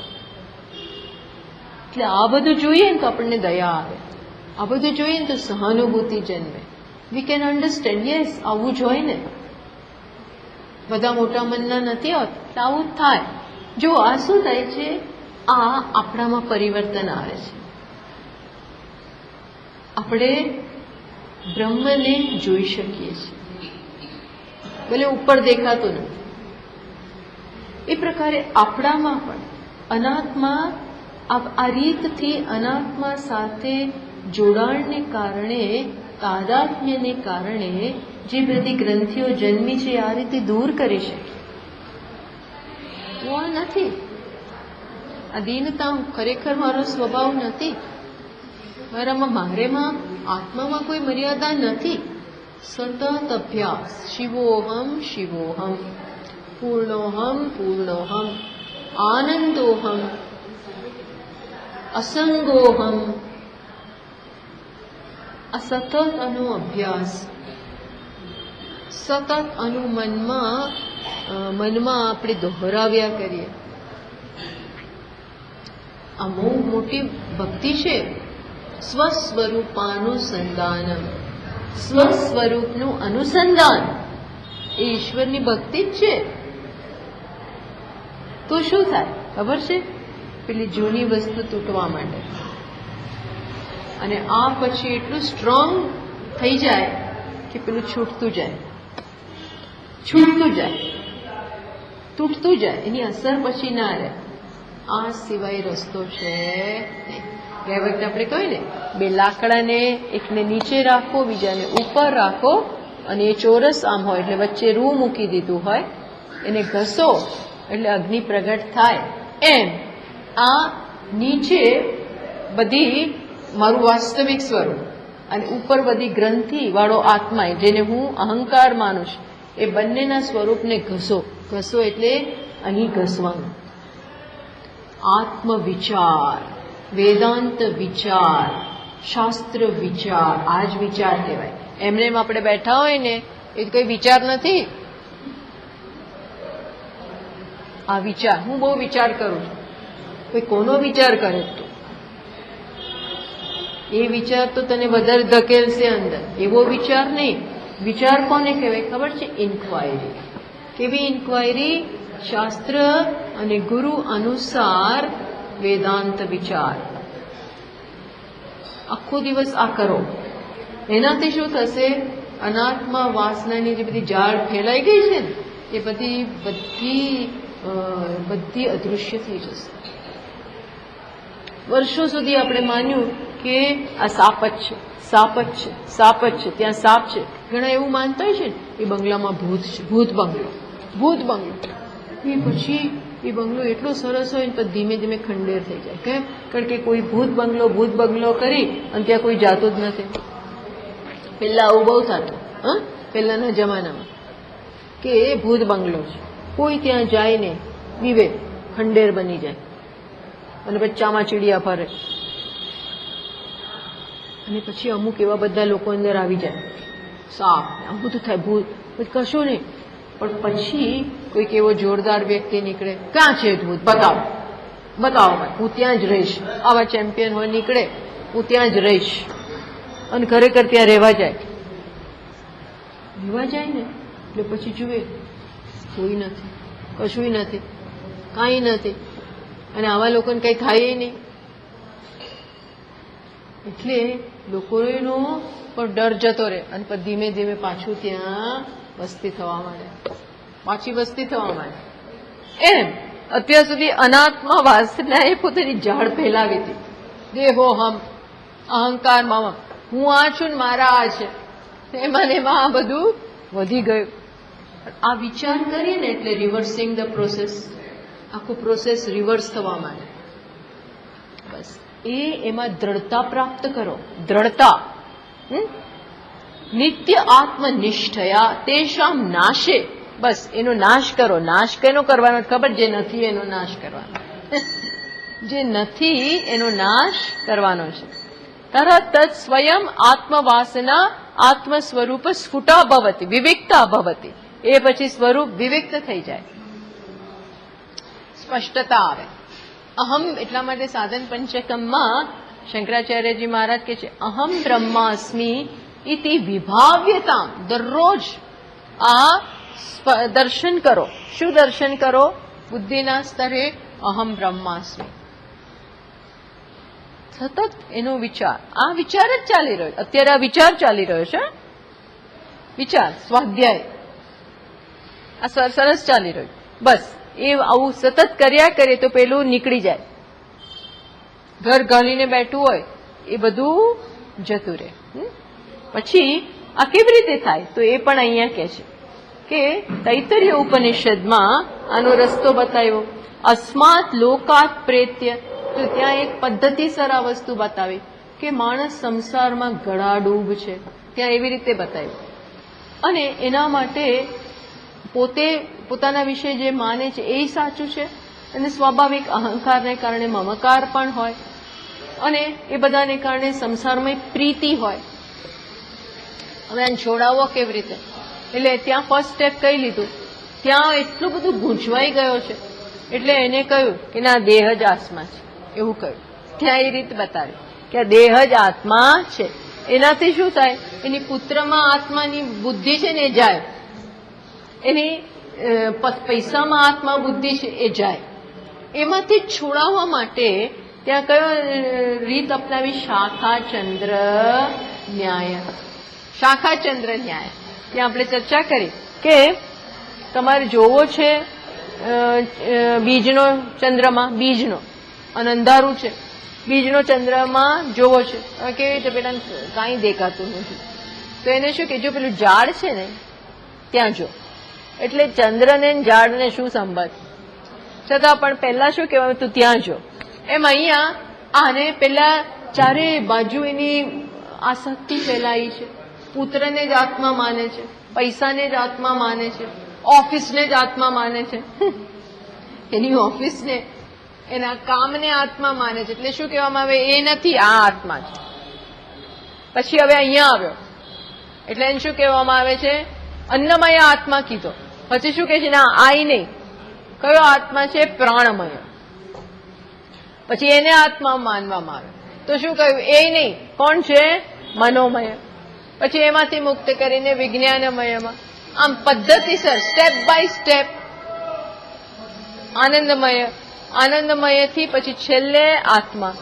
S1: એટલે આ બધું જોઈએ ને તો આપણને દયા આવે, આ બધું જોઈએ ને તો સહાનુભૂતિ જન્મે. વી કેન અન્ડરસ્ટેન્ડ, યસ, આવું જ હોય ને, બધા મોટા મનના નથી હોત, એટલે આવું જ થાય. જો આ શું થાય છે, આ આપણામાં પરિવર્તન આવે છે. આપણે બ્રહ્મને જોઈ શકીએ છીએ, ભલે ઉપર દેખાતું નથી. એ પ્રકારે આપણામાં પણ અનાત્મા, આ રીતથી અનાત્મા સાથે જોડાણને કારણે, તાદાત્મ્યને કારણે જે બધી ગ્રંથિઓ જન્મી છે આ રીતે દૂર કરી શકે. હું નથી, આ દીનતા ખરેખર મારો સ્વભાવ નથી, મારેમાં આત્મામાં કોઈ મર્યાદા નથી. સતત અભ્યાસ, શિવોહમ શિવોહમ, પૂર્ણોહમ પૂર્ણોહમ, આનંદોહમ. અસંગોહમ, આ સતત આનો અભ્યાસ, સતત આનું મનમાં આપણે દોહરાવ્યા કરીએ. આ બહુ મોટી ભક્તિ છે. સ્વસ્વરૂપાનુસંધાન, સ્વસ્વરૂપનું અનુસંધાન એ ઈશ્વરની ભક્તિ જ છે. તો શું થાય ખબર છે? પેલી જૂની વસ્તુ તૂટવા માંડે અને આ પછી એટલું સ્ટ્રોંગ થઈ જાય કે પેલું છૂટતું જાય, તૂટતું જાય, એની અસર પછી ના રહે. આ સિવાય રસ્તો છે નહીં. ગયા વખતે આપણે કહ્યું ને, બે લાકડાને એકને નીચે રાખો, બીજાને ઉપર રાખો, અને એ ચોરસ આમ હોય એટલે વચ્ચે રૂ મૂકી દીધું હોય, એને ઘસો એટલે અગ્નિ પ્રગટ થાય. એમ આ નીચે બધી મારું વાસ્તવિક સ્વરૂપ અને ઉપર બધી ગ્રંથિ વાળો આત્મા, જેને હું અહંકાર માનું છું, એ બંનેના સ્વરૂપને ઘસો એટલે અહીં ઘસવાનું. આત્મવિચાર, વેદાંત વિચાર, શાસ્ત્ર વિચાર, આ જ વિચાર કહેવાય. એમને એમ આપણે બેઠા હોય ને એ કોઈ વિચાર નથી. આ વિચાર, હું બહુ વિચાર કરું છું. કોઈ કોનો વિચાર કરે તો એ વિચાર તો તને વધારે ધકેલશે અંદર. એવો વિચાર નહીં. વિચાર કોને કહેવાય ખબર છે? ઇન્ક્વાયરી. કેવી ઇન્ક્વાયરી? શાસ્ત્ર અને ગુરુ અનુસાર વેદાંત વિચાર. આખો દિવસ આ કરો. એનાથી શું થશે? અનાત્મા વાસનાની જે બધી જાળ ફેલાઈ ગઈ છે ને એ બધી અદૃશ્ય થઈ જશે. વર્ષો સુધી આપણે માન્યું કે આ સાપ જ છે, ત્યાં સાપ છે. ઘણા એવું માનતા હોય છે ને એ બંગલામાં ભૂત છે, ભૂત બંગલો. એ પછી એ બંગલો એટલો સરસ હોય ને પછી ધીમે ધીમે ખંડેર થઈ જાય. કેમ? કારણ કે કોઈ ભૂત બંગલો કરી અને ત્યાં કોઈ જાતું જ નથી. પેલા આવું બહુ થતું પહેલાના જમાનામાં કે ભૂત બંગલો છે, કોઈ ત્યાં જાય ને બીવે ખંડેર બની જાય અને બચ્ચામાં ચીડિયા ફરે. અને પછી અમુક એવા બધા લોકો અંદર આવી જાય, સાપ આમ બધું થાય, ભૂત કશું નહીં. પણ પછી કોઈક એવો જોરદાર વ્યક્તિ નીકળે, ક્યાં છે ભૂત? બતાવો ભાઈ, હું ત્યાં જ રહીશ. આવા ચેમ્પિયન હોય નીકળે, હું ત્યાં જ રહીશ. અને ખરેખર ત્યાં રહેવા જાય ને એટલે પછી જુએ કોઈ નથી, કશું નથી, કાંઈ નથી. અને આવા લોકોને કંઈ થાય નહીં. એટલે લોકોનો પણ ડર જતો રહે અને પછી ધીમે ધીમે પાછું ત્યાં વસ્તી થવા માંડે. એમ અત્યાર સુધી અનાત્મા વાસનાએ પોતાની ઝાડ ફેલાવી હતી. દેહો હમ, અહંકાર મામા, હું આ છું ને મારા આ છે. એમાં આ બધું વધી ગયું. આ વિચાર કરીએ ને એટલે રિવર્સિંગ ધ પ્રોસેસ, આખું પ્રોસેસ રિવર્સ થવા માંડે. બસ એમાં દ્રઢતા પ્રાપ્ત કરો. દ્રઢતા, નિત્ય આત્મનિષ્ઠયા તેષામ નાશે. બસ એનો નાશ કરો. નાશ કેનો કરવાનો ખબર? જે નથી એનો નાશ કરવાનો. જે નથી એનો નાશ કરવાનો છે. તરત જ સ્વયં આત્મવાસના આત્મ સ્વરૂપ સ્ફુટા ભવતી, વિવિક્તા ભવતી. એ પછી સ્વરૂપ વિવિક્ત થઈ જાય, સ્પષ્ટતા આવે. અહમ એટલા માટે સાધન પંચકમમાં શંકરાચાર્યજી મહારાજ કહે છે, અહમ બ્રહ્માસ્મી ઇતિ વિભાવ્યતા. દરરોજ આ દર્શન કરો. શું દર્શન કરો? બુદ્ધિના સ્તરે અહમ બ્રહ્માસ્મી. સતત એનો વિચાર, આ વિચાર જ ચાલી રહ્યો. અત્યારે આ વિચાર ચાલી રહ્યો છે. વિચાર, સ્વાધ્યાય આ સરસ ચાલી રહ્યું. બસ એ આવું સતત કર્યા કરે તો પેલું નીકળી જાય. ઘર ગાલીને બેઠું હોય એ બધું જતું રહે. પછી આ કેવી રીતે થાય? તો એ પણ અહીંયા કહે છે કે તૈતરીય ઉપનિષદમાં આનો રસ્તો બતાવ્યો. અસ્માત લોકાત પ્રેત્ય. તો ત્યાં એક પદ્ધતિસર આ વસ્તુ બતાવી કે માણસ સંસારમાં ગળાડૂબ છે, ત્યાં એવી રીતે બતાવ્યું. અને એના માટે પોતે પોતાના વિશે જે માને છે એ સાચું છે, અને સ્વાભાવિક અહંકારને કારણે મમકાર પણ હોય. અને એ બધાને કારણે સંસારમાં એક પ્રીતિ હોય. હવે આને છોડાવવો કેવી રીતે? એટલે ત્યાં ફર્સ્ટ સ્ટેપ કઈ લીધું, ત્યાં એટલું બધું ગૂંચવાઈ ગયો છે એટલે એને કહ્યું કે ના, દેહ જ આત્મા છે, એવું કહ્યું. ત્યાં એ રીત બતાવી કે આ દેહ જ આત્મા છે. એનાથી શું થાય, એની પુત્રમાં આત્માની બુદ્ધિ છે ને એ જાય, એની પૈસામાં આત્મા બુદ્ધિ છે એ જાય. એમાંથી છોડાવવા માટે ત્યાં કયો રીત અપનાવી, શાખાચંદ્ર ન્યાય. શાખાચંદ્ર ન્યાય ત્યાં આપણે ચર્ચા કરી કે તમારે જોવો છે બીજનો ચંદ્રમાં, બીજનો અને અંધારું છે, બીજનો ચંદ્રમાં જોવો છે. કેવી રીતે? પેલા કાંઈ દેખાતું નથી તો એને શું કે, જો પેલું ઝાડ છે ને ત્યાં જો. એટલે ચંદ્ર ને ઝાડ ને શું સંબંધ? છતાં પણ પહેલા શું કહેવાય, તું ત્યાં જો. એમ અહીંયા આને પેલા ચારે બાજુ એની આસક્તિ ફેલાઈ છે. પુત્રને જ આત્મા માને છે, પૈસાને જ આત્મા માને છે, ઓફિસને જ આત્મા માને છે, એની ઓફિસને, એના કામને આત્મા માને છે. એટલે શું કહેવામાં આવે, એ નથી, આ આત્મા છે. પછી હવે અહીંયા આવ્યો એટલે એને શું કહેવામાં આવે છે, અન્નમય આત્મા કીધો. પછી શું કહે છે, ના, આઈ નહીં. કયો આત્મા છે? પ્રાણમય. પછી એને આત્મા માનવામાં આવે તો શું કહ્યું, એ નહીં, કોણ છે? મનોમય. પછી એમાંથી મુક્ત કરીને વિજ્ઞાનમયમાં. આમ પદ્ધતિસર સ્ટેપ બાય સ્ટેપ આનંદમય, આનંદમયથી પછી છેલ્લે આત્મા.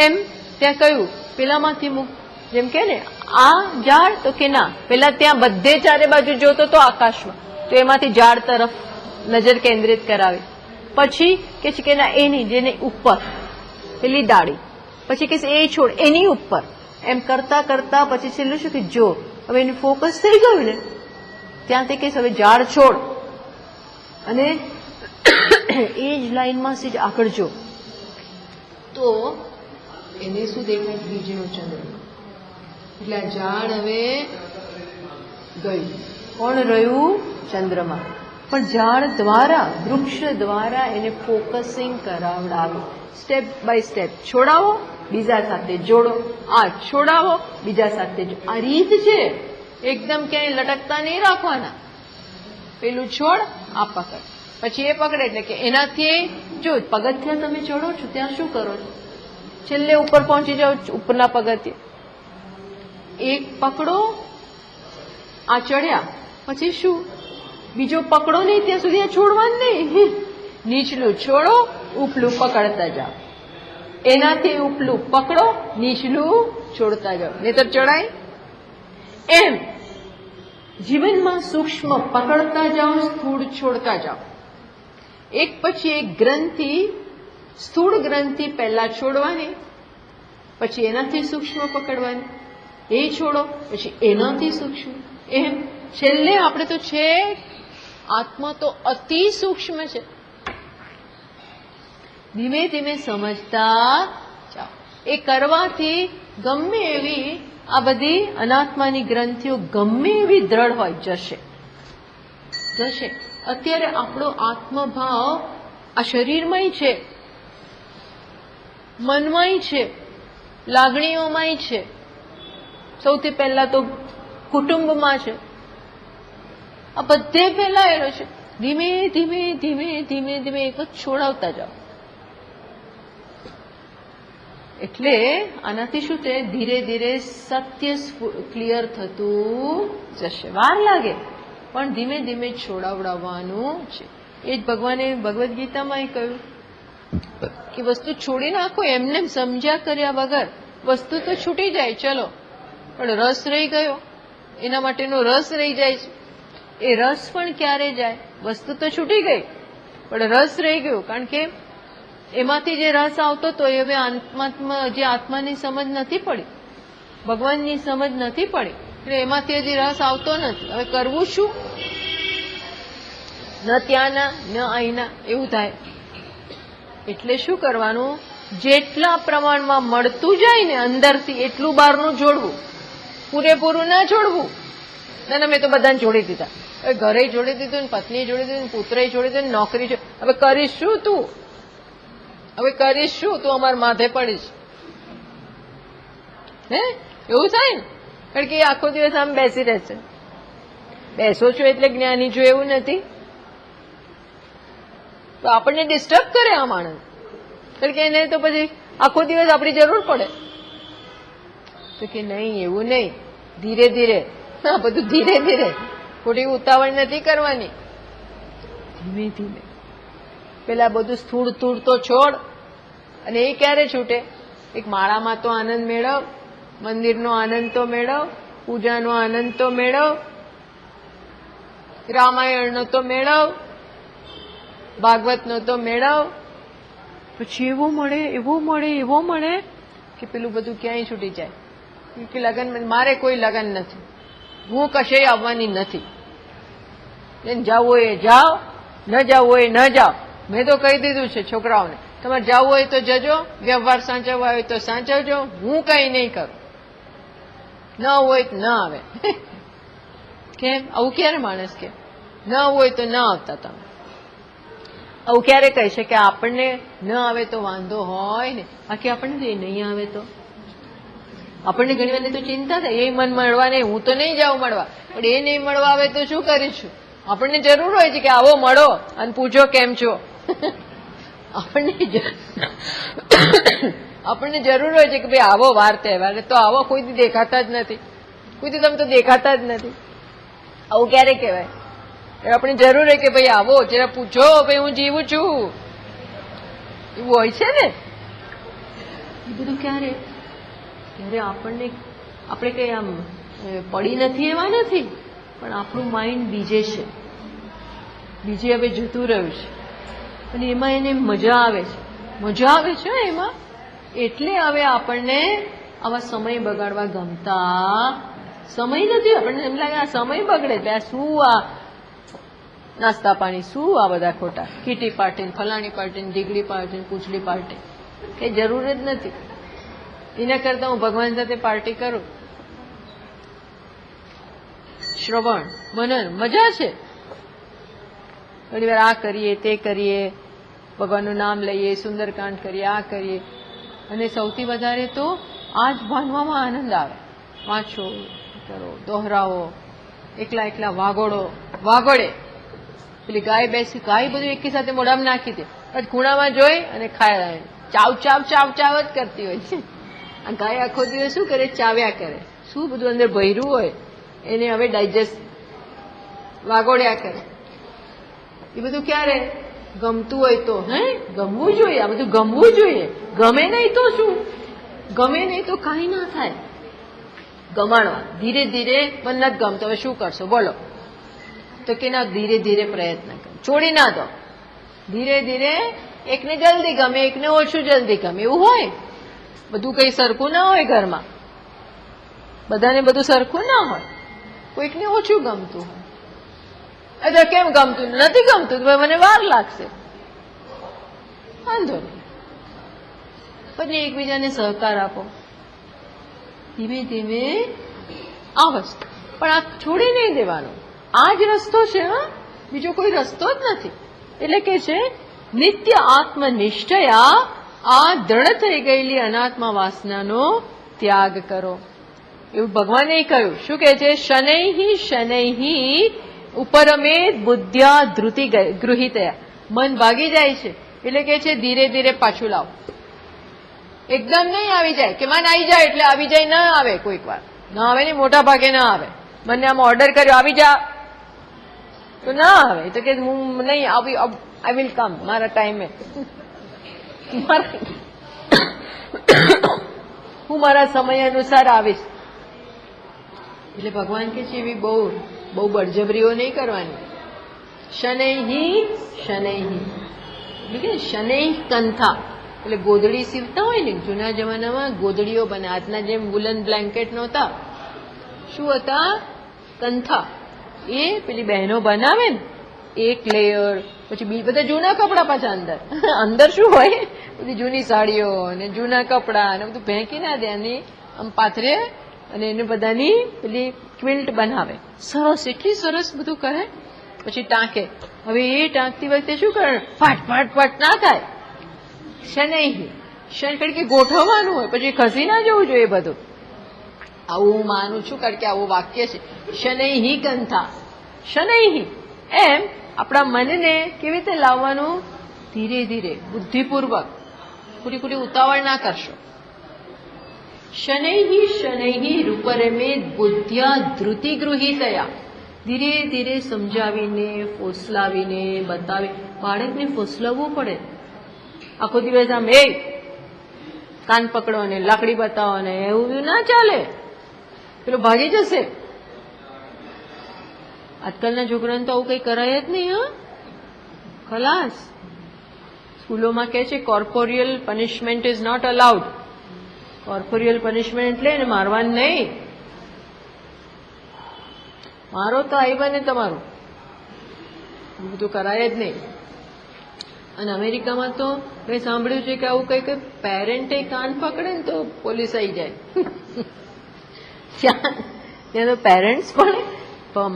S1: એમ ત્યાં કહ્યું પેલામાંથી મુક્ત. જેમ કે ને આ ઝાડ, તો કે ના, પેલા ત્યાં બધે ચારે બાજુ જોતો તો આકાશમાં, તો એમાંથી ઝાડ તરફ નજર કેન્દ્રિત કરાવી. પછી કે છે કે ના, એની જેને ઉપર પેલી ડાળી, પછી કે એ છોડ એની ઉપર. એમ કરતા કરતા પછી છેલ્લું શું કે જો, હવે એનું ફોકસ થઈ ગયું ને ત્યાં તે કે હવે ઝાડ છોડ અને એ જ લાઈનમાં જ આગળ જો, તો એને શું દેખાય, બીજનો ચંદ્ર. એટલે આ ઝાડ હવે ગયું, કોણ રહ્યું? ચંદ્રમાં. પણ ઝાડ દ્વારા, વૃક્ષ દ્વારા એને ફોકસિંગ કરાવડાવે. સ્ટેપ બાય સ્ટેપ છોડાવો, બીજા સાથે જોડો, આ છોડાવો, બીજા સાથે જોડો. આ રીત છે. એકદમ ક્યાંય લટકતા નહીં રાખવાના. પેલું છોડ, આ પકડ, પછી એ પકડે. એટલે કે એનાથી જો પગથિયા તમે ચડો છો ત્યાં શું કરો છો, છેલ્લે ઉપર પહોંચી જાઓ, ઉપરના પગથિયા એક પકડો, આ ચડ્યા પછી શું, બીજો પકડો નહીં ત્યાં સુધી આ છોડવાનું નહીં. નીચલું છોડો, ઉપલું પકડતા જાઓ, એનાથી ઉપલું પકડો, નીચલું છોડતા જાઓ, નહીતર ચડાય. એમ જીવનમાં સૂક્ષ્મ પકડતા જાઓ, સ્થૂળ છોડતા જાઓ. એક પછી એક ગ્રંથિ, સ્થૂળ ગ્રંથિ પહેલા છોડવાની, પછી એનાથી સૂક્ષ્મ પકડવાની, એ છોડો, પછી એનાથી સૂક્ષ્મ. એમ છેલ્લે આપણે તો છે, આત્મા તો અતિ સૂક્ષ્મ છે. ધીમે ધીમે સમજતા જાઓ. એ કરવાથી ગમે એવી આ બધી અનાત્માની ગ્રંથિઓ ગમે એવી દ્રઢ હોય જશે. અત્યારે આપણો આત્મભાવ આ શરીરમાંય છે, મનમાંય છે, લાગણીઓમાંય છે, સૌથી પહેલા તો કુટુંબમાં છે, આ બધે ફેલાયેલો છે. ધીમે ધીમે ધીમે ધીમે ધીમે એક છોડાવતા જાઓ. એટલે આનાથી શું છે, ધીરે ધીરે સત્ય ક્લિયર થતું જશે. વાર લાગે પણ ધીમે ધીમે છોડાવડાવવાનું છે. એ જ ભગવાને ભગવદ્ ગીતામાં કહ્યું કે વસ્તુ છોડી નાખો, એમને સમજ્યા કર્યા વગર વસ્તુ તો છૂટી જાય, ચલો, પણ રસ રહી ગયો, એના માટેનો રસ રહી જાય છે. એ રસ પણ ક્યારે જાય, વસ્તુ તો છૂટી ગઈ પણ રસ રહી ગયો. કારણ કે એમાંથી જે રસ આવતો તો એ હવે જે આત્માની સમજ નથી પડી, ભગવાનની સમજ નથી પડી, એટલે એમાંથી હજી રસ આવતો નથી. હવે કરવું શું? ન ત્યાંના ન અહીંના એવું થાય. એટલે શું કરવાનું, જેટલા પ્રમાણમાં મળતું જાય ને અંદરથી એટલું બહારનું જોડવું, પૂરેપૂરું ના છોડવું. ના મેં તો બધાને જોડી દીધા, હવે ઘરે જોડી દીધું ને, પત્ની જોડી દીધું, પુત્રએ જોડી દીધું, નોકરી, હવે કરીશ શું તું? હવે કરીશ શું તું? અમારા માથે પડીશ. હે એવું થાય ને, કારણ કે એ આખો દિવસ આમ બેસી રહેશે. બેસો છો એટલે જ્ઞાની છો એવું નથી, તો આપણને ડિસ્ટર્બ કરે આ માણસ, કારણ કે એને તો પછી આખો દિવસ આપણી જરૂર પડે. તો કે નહીં, એવું નહીં, ધીરે ધીરે, હા બધું ધીરે ધીરે, ખોટી ઉતાવળ નથી કરવાની, ધીમે ધીમે. પેલા બધું સ્થૂળ સ્થૂળ તો છોડ, અને એ ક્યારે છૂટે? એક માળામાં તો આનંદ મેળવ, મંદિરનો આનંદ તો મેળવ, પૂજાનો આનંદ તો મેળવ, રામાયણનો તો મેળવ, ભાગવતનો તો મેળવ. પછી એવો મળે, એવો મળે, એવો મળે કે પેલું બધું ક્યાંય છૂટી જાય. કે લગન, મારે કોઈ લગન નથી, હું કશે આવવાની નથી, જવું હોય જાઓ, ન જવું હોય ન જાઓ. મેં તો કહી દીધું છે છોકરાઓને, તમારે જવું હોય તો જજો, વ્યવહાર સાચવવા હોય તો સાચવજો, હું કઈ નહીં કરું, ન હોય તો ન આવે. કેમ આવું ક્યારે માણસ કે? ન હોય તો ન આવતા તમે. આવું ક્યારે કહે છે કે આપણને ન આવે તો વાંધો હોય ને, બાકી આપણને એ નહીં આવે તો આપણને ઘણી વાર તો ચિંતા થાય, એ મન મળવા નહીં, હું તો નહીં જાઉં મળવા, પણ એ નહીં મળવા આવે તો શું કરીશું? આપણને જરૂર હોય છે કે આવો મળો અને પૂછો કેમ છો. આપણને જરૂર હોય છે કે ભાઈ આવો વાર તહેવાર, તો આવો કોઈથી દેખાતા જ નથી, કોઈથી તમે તો દેખાતા જ નથી. આવું ક્યારે કહેવાય? આપણે જરૂર હોય કે ભાઈ આવો જરા પૂછો, ભાઈ હું જીવું છું, એવું હોય છે ને. એ બધું ક્યારે ત્યારે આપણને, આપણે કઈ આમ પડી નથી એવા નથી, પણ આપણું માઇન્ડ બીજે છે, બીજે હવે જતું રહ્યું છે, અને એમાં એને મજા આવે છે, મજા આવે છે એમાં. એટલે હવે આપણને આવા સમય બગાડવા ગમતા સમય નથી. આપણને એમ લાગે આ સમય બગડે, ત્યાં શું આ નાસ્તા પાણી, શું આ બધા ખોટા કીટી પાર્ટી, ફલાણી પાર્ટી, ઢીગડી પાર્ટી, પૂછડી પાર્ટી, કઈ જરૂર જ નથી. એના કરતા હું ભગવાન સાથે પાર્ટી કરું, શ્રવણ મનન મજા છે. ઘણી વાર આ કરીએ, તે કરીએ, ભગવાનનું નામ લઈએ, સુંદરકાંડ કરીએ, આ કરીએ, અને સૌથી વધારે તો આ જ ભણવામાં આનંદ આવે. વાંચો, કરો, દોહરાવો, એકલા એકલા વાગોડે. પેલી ગાય બેસી, ગાય બધું એકી સાથે મોઢામાં નાખી દે, ખૂણામાં જોઈ અને ખાય, ચાવ ચાવ ચાવ ચાવ જ કરતી હોય છે. આ ગાય આખો દિવસ શું કરે? ચાવ્યા કરે. શું બધું અંદર ભર્યું હોય એને હવે ડાયજેસ્ટ, વાગોડ્યા કરે. એ બધું ક્યારે ગમતું હોય તો, હે ગમવું જોઈએ, આ બધું ગમવું જોઈએ. ગમે નહીં તો શું? ગમે નહીં તો કાંઈ ના થાય. ગમાડવા ધીરે ધીરે, પણ નથી ગમતો, હવે શું કરશો બોલો? તો કે ના, ધીરે ધીરે પ્રયત્ન કરો, છોડી ના દો. ધીરે ધીરે, એકને જલ્દી ગમે, એકને ઓછું જલ્દી ગમે, એવું હોય. બધું કઈ સરખું ના હોય ઘરમાં, બધાને બધું સરખું ના હોય. કોઈકને ઓછું ગમતું હોય, એટલે કેમ ગમતું નથી ગમતું, મને વાર લાગશે, વાંધો નહીં. પછી એકબીજાને સહકાર આપો, ધીમે ધીમે આ વસ્તુ. પણ આ છોડી નહીં દેવાનો, આ જ રસ્તો છે, બીજો કોઈ રસ્તો જ નથી. એટલે કે છે નિત્ય આત્મનિષ્ઠયા, આ દ્રઢ થઈ ગયેલી અનાત્મા વાસનાનો ત્યાગ કરો. એવું ભગવાને કહ્યું. શું કહે છે? શનૈહિ શનૈહિ ઉપરમેદ બુદ્ધ્યા ધૃતિ ગૃહિતયા. મન ભાગી જાય છે એટલે કે છે ધીરે ધીરે પાછું લાવો. એકદમ નહીં આવી જાય કે મન આવી જાય એટલે આવી જાય, ના આવે. કોઈક વાર ના આવે ને, મોટા ભાગે ના આવે. મને આમ ઓર્ડર કર્યો આવી જા તો ના આવે, તો કે હું નહીં આવી, આઈ વિલ કમ મારા ટાઈમે, હું મારા સમય અનુસાર આવીશ. એટલે ભગવાન કે છે એવી બહુ બહુ બળજબરીઓ નહીં કરવાની. શનૈહિ શનૈહિ, એટલે શનૈ કંથા, એટલે ગોદડી સીવતા હોય ને જૂના જમાનામાં, ગોદડીઓ બને. આજના જેમ વુલન બ્લેન્કેટ નહોતા, શું હતા? કંથા. એ પેલી બહેનો બનાવે ને, એક લેયર, પછી બધા જૂના કપડા પાછા અંદર. અંદર શું હોય? બધી જૂની સાડીઓ અને જૂના કપડા અને બધું ફેંકી ના દે, અને આમ પાથરે અને એને બધાની પેલી ક્વિલ્ટ બનાવે. સરસ, એટલી સરસ બધું કરે. પછી ટાંકે. હવે એ ટાંકતી વખતે શું કરે? ફાટ ફાટ ફાટ ના થાય. શનૈહિ, શન કે ગોઠવવાનું હોય, પછી ખસી ના જવું જોઈએ બધું. આવું હું માનું છું, કારણ કે આવું વાક્ય છે, શનૈહિ કંથા. શનૈહિ એમ આપણા મનને કેવી રીતે લાવવાનું? ધીરે ધીરે, બુદ્ધિપૂર્વક, પૂરી ઉતાવળ ના કરશો. શનૈહિ શનૈહિ રૂપરમે બુદ્ધ્યા ધૃતિ ગૃહિતયા. ધીરે ધીરે સમજાવીને, ફોસલાવીને, બતાવી. બાળકને ફોસલાવવું પડે. આખો દિવસ આમ એ કાન પકડો ને લાકડી બતાવો ને એવું ના ચાલે, પેલો ભાગી જશે. આજકાલના છોકરાને તો આવું કઈ કરાય જ નહીં. હા, ખલાસ. સ્કૂલોમાં કહે છે corporal punishment is not allowed. Corporal punishment એટલે એને મારવાનું નહીં. મારો તો આવ્યા ને તમારું, બધું કરાય જ નહીં. અને અમેરિકામાં તો મેં સાંભળ્યું છે કે આવું કઈ પેરેન્ટે કાન પકડે ને તો પોલીસ આવી જાય. ત્યાં તો પેરેન્ટ્સ પણ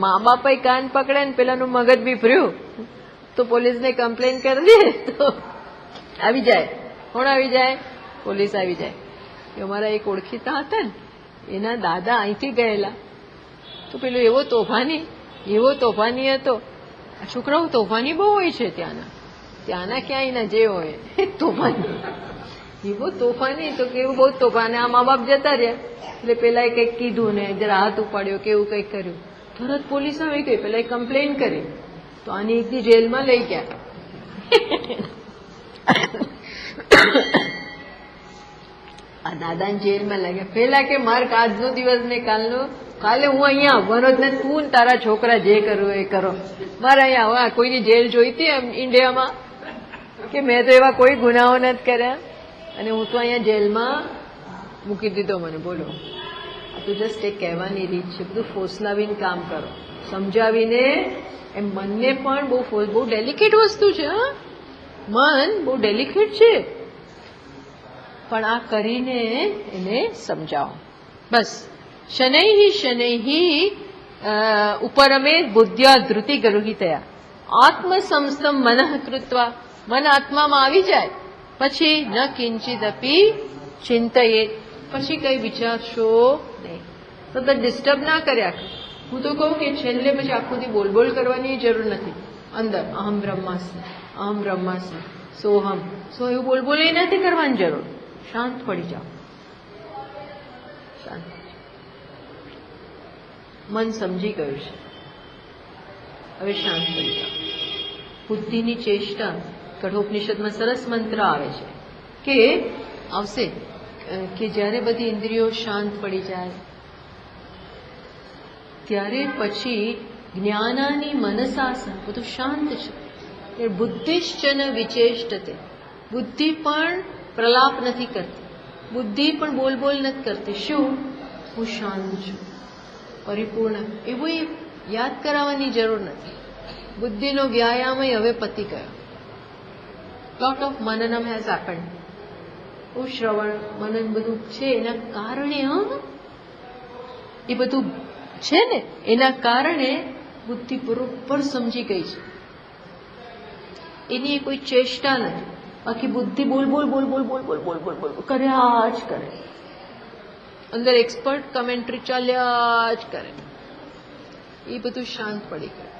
S1: મા બાપ કાન પકડે ને પેલાનું મગજ બીફર્યું તો પોલીસને કમ્પ્લેન કરી દે તો આવી જાય. કોણ આવી જાય? પોલીસ આવી જાય. અમારા એક ઓળખીતા હતા ને, એના દાદા અહીંથી ગયેલા તો પેલો એવો તોફાની હતો. આ છોકરાઓ તોફાની બહુ હોય છે ત્યાંના ક્યાંય ના જે હોય તોફાની, એવો તોફાની તો કેવું બહુ તોફાની. આ મા બાપ જતા રહ્યા એટલે પેલા કંઈક કીધું ને જરા હાથ ઉપાડ્યો કે એવું કંઈક કર્યું, તરત પોલીસ આવી ગઈ. પેલા કમ્પ્લેન કરી તો આની એકથી જેલમાં લઈ ગયા. આ દાદાને જેલમાં લાગ્યા. પેલા કે માર્ક આજનો દિવસ ને કાલે હું અહીંયા આવવાનો જ નથી, તું તારા છોકરા જે કરવું એ કરો. મારે અહીંયા હવે કોઈની જેલ જોઈતી ઇન્ડિયામાં કે મેં તો એવા કોઈ ગુનાઓ નથી કર્યા અને હું તો અહીંયા જેલમાં મૂકી દીધો મને. બોલો, આ તો જસ્ટ એક કહેવાની રીત છે. બધું ફોસલાવીને કામ કરો, સમજાવીને. એમ મનને પણ બહુ ડેલિકેટ વસ્તુ છે. હા, મન બહુ ડેલિકેટ છે, પણ આ કરીને એને સમજાવો. બસ. શનૈહિ શનૈહિ ઉપરમે બુદ્ધ્યા ધૃતિ ગૃહિતયા આત્મસંસ્થમ મનઃ કૃત્વા. મન આત્મામાં આવી જાય પછી ન કિંચિદપી ચિંતયે, પછી કઈ વિચારશો નહીં. તો ડિસ્ટર્બ ના કર્યા. હું તો કહું કે છેલ્લે પછી આખું દી બોલ કરવાની જરૂર નથી. અંદર અહમ બ્રહ્માસ્મિ સોહમ એવું બોલ એ નથી કરવાની જરૂર. શાંત પડી જાઓ. શાંત. મન સમજી ગયું છે, હવે શાંત પડી જાઓ. બુદ્ધિની ચેષ્ટા, કઠોપનિષદમાં સરસ મંત્ર આવે છે કે આવશે કે જ્યારે બધી ઇન્દ્રિયો શાંત પડી જાય ત્યારે પછી જ્ઞાનાની મનસાસન, બધું શાંત છે. બુદ્ધિશ્ચન વિચેષ્ટતે. બુદ્ધિ પણ પ્રલાપ નથી કરતી, બુદ્ધિ પણ બોલ નથી કરતી. શું? હું શાંત છું, પરિપૂર્ણ. એવું એ યાદ કરાવવાની જરૂર નથી. બુદ્ધિનો વ્યાયામ હવે પતી ગયો. લોટ ઓફ મનનમ હેઝ હેપન્ડ. શ્રવણ મનન બધું છે એના કારણે, એ બધું છે ને એના કારણે બુદ્ધિ બરોબર સમજી ગઈ છે. એની કોઈ ચેષ્ટા નથી. બાકી બુદ્ધિ બોલ કર્યા જ કરે. અંદર એક્સપર્ટ કમેન્ટ્રી ચાલ્યા જ કરે. એ બધું શાંત પડી ગયું.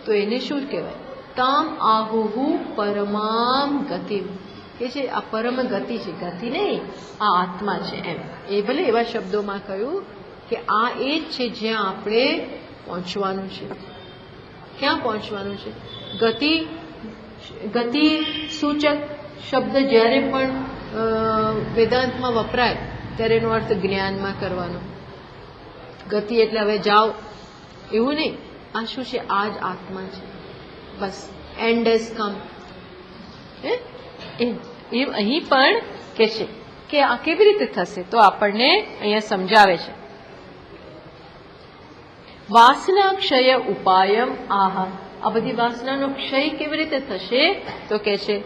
S1: તો એને શું કહેવાય? તામ આહુહુ પરમામ ગતિ. કે છે આ પરમ ગતિ છે. ગતિ નહીં, આ આત્મા છે એમ. એ ભલે એવા શબ્દોમાં કહ્યું કે આ એ જ છે જ્યાં આપણે પહોંચવાનું છે. ક્યાં પહોંચવાનું છે? ગતિ સૂચક શબ્દ જ્યારે પણ વેદાંતમાં વપરાય ત્યારે એનો અર્થ જ્ઞાનમાં કરવાનો. ગતિ એટલે હવે જાઓ એવું નહીં. આ શું છે? આ જ આત્મા છે. બસ, એન્ડ હેઝ કમ. એ અહીં પણ કે છે કે આ કેવી રીતે થશે, તો આપણને અહીંયા સમજાવે છે. વાસના ક્ષય ઉપાયમ આહ. આ બધી વાસનાનો ક્ષય કેવી રીતે થશે, તો કે છે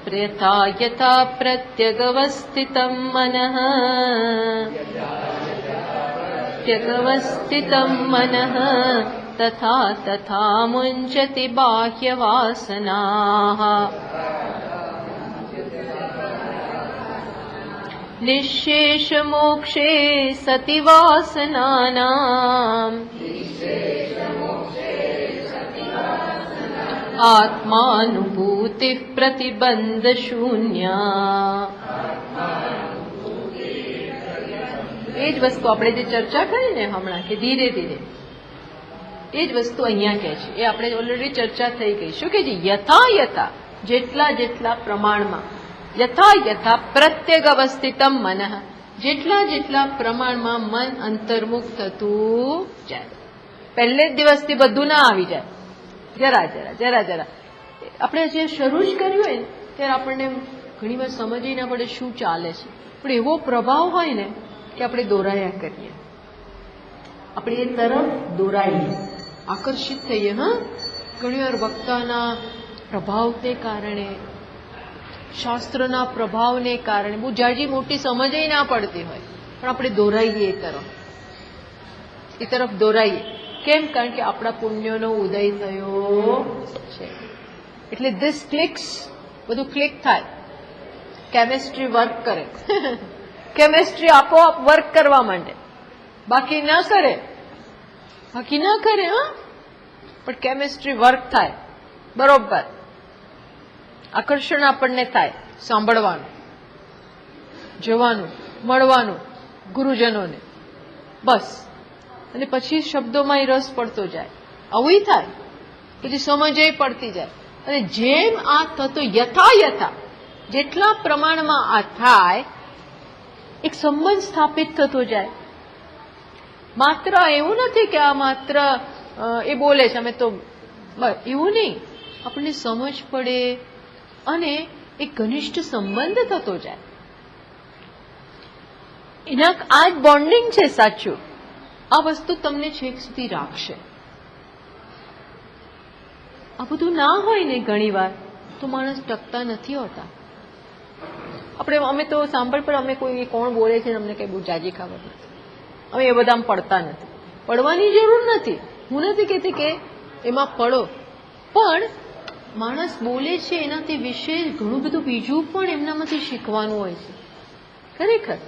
S1: પ્રયથા યથા પ્રત્યગવસ્થિતમ મનઃ તથા તથા મુંચતિ બાહ્ય વાસનાઃ. નિશેષ મોક્ષે સતિ વાસનાનામ આત્માનુભૂતિ પ્રતિબંધ શૂન્ય. એ જ વસ્તુ આપણે જે ચર્ચા કરી ને હમણાં કે ધીરે ધીરે, એ જ વસ્તુ અહીંયા કહે છે. એ આપણે ઓલરેડી ચર્ચા થઈ ગઈ. શું કે છે? યથા યથા, જેટલા જેટલા પ્રમાણમાં, યથા યથા પ્રત્યેક અવસ્થિતમ મન, જેટલા જેટલા પ્રમાણમાં મન અંતર્મુખ થતું જાય. પહેલે જ દિવસથી બધું ના આવી જાય, જરા જરા જરા જરા. આપણે જે શરૂ જ કર્યું હોય ને ત્યારે આપણને ઘણી વાર સમજ ના પડે શું ચાલે છે, પણ એવો પ્રભાવ હોય ને કે આપણે દોરાયા કરીએ, આપણે એ તરફ દોરાઈએ, આકર્ષિત થઈએ. હા, ઘણી વાર વક્તાના પ્રભાવને કારણે, શાસ્ત્રના પ્રભાવને કારણે બહુ જાજી મોટી સમજ ના પડતી હોય, પણ આપણે દોરાઈએ એ તરફ દોરાઈએ. કેમ? કારણ કે આપણા પુણ્યનો ઉદય થયો છે. એટલે ધીસ ક્લિક્સ, બધું ક્લિક થાય, કેમેસ્ટ્રી વર્ક કરે. કેમેસ્ટ્રી આપોઆપ વર્ક કરવા માંડે, બાકી ના કરે. હા, પણ કેમેસ્ટ્રી વર્ક થાય બરોબર. આકર્ષણ આપણને થાય સાંભળવાનું, જવાનું, મળવાનું ગુરુજનોને, બસ. અને પછી શબ્દોમાં રસ પડતો જાય. આવું થાય, પછી સમજ પડતી જાય. અને જેમ આ થતો યથા યથા, જેટલા પ્રમાણમાં આ થાય, એક સંબંધ સ્થાપિત થતો જાય. માત્ર એવું નથી કે આ માત્ર એ બોલે છે અમે તો, એવું નહીં. આપણને સમજ પડે અને એક ઘનિષ્ઠ સંબંધ થતો જાય. એના આ જ બોન્ડિંગ છે સાચું. આ વસ્તુ તમને છેક સુધી રાખશે. આ બધું ના હોય ને ઘણી વાર તો માણસ ટકતા નથી હોતા. અમે તો સાંભળ, પણ અમે કોઈ કોણ બોલે છે અમને કઈ બહુ જાજી ખબર નથી. અમે એ બધામાં પડતા નથી. પડવાની જરૂર નથી. હું નથી કહેતી કે એમાં પડો, પણ માણસ બોલે છે એનાથી વિશેષ ઘણું બધું બીજું પણ એમનામાંથી શીખવાનું હોય છે. ખરેખર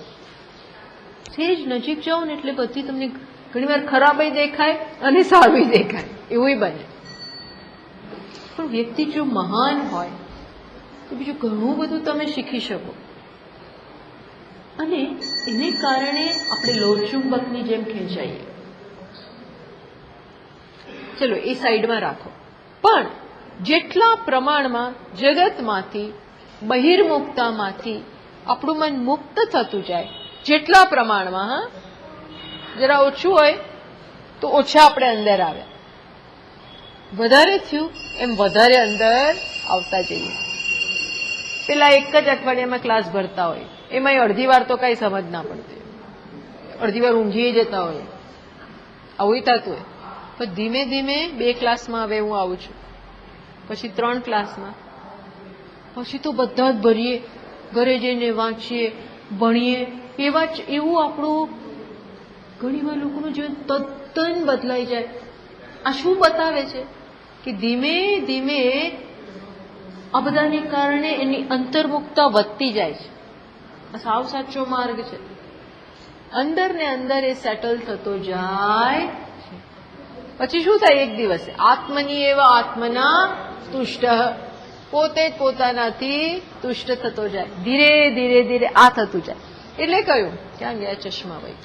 S1: સેજ નજીક જાઓ ને એટલે બધી તમને ઘણી વાર ખરાબય દેખાય અને સારું દેખાય, એવું બને. પણ વ્યક્તિ જો મહાન હોય તો બીજું ઘણું બધું તમે શીખી શકો. અને એને કારણે આપણે લોહચુંબકની જેમ ખેંચાઈએ. ચલો એ સાઈડમાં રાખો. પણ જેટલા પ્રમાણમાં જગતમાંથી, બહિર્મુક્તામાંથી આપણું મન મુક્ત થતું જાય, જેટલા પ્રમાણમાં, હા, જરા ઓછું હોય તો ઓછા આપણે અંદર આવ્યા, વધારે થયું એમ વધારે અંદર આવતા જઈએ. પેલા એક જ અઠવાડિયામાં ક્લાસ ભરતા હોય, એમાં અડધી વાર તો કઈ સમજ ના પડતી, અડધી વાર ઊંઘી જતા હોય, આવું થતું હોય. પણ ધીમે ધીમે 2 ક્લાસમાં હવે હું આવું છું, પછી 3 ક્લાસમાં, પછી તો બધા જ ભરીએ, ઘરે જઈને વાંચીએ, ભણીએ. એવું આપણું ઘણી વાર લોકોનું જીવન તદ્દન બદલાઈ જાય. આ શું બતાવે છે કે ધીમે ધીમે આ બધાને કારણે એની અંતર્મુક્તા વધતી જાય છે. આ સાવ સાચો માર્ગ છે. અંદર ને અંદર એ સેટલ થતો જાય. પછી શું થાય? એક દિવસે આત્મની એવા આત્મના તુષ્ટ, પોતે જ પોતાનાથી તુષ્ટ થતો જાય. ધીરે ધીરે ધીરે આ થતું જાય. એટલે કહ્યું, ક્યાં ગયા ચશ્મા ભાઈ?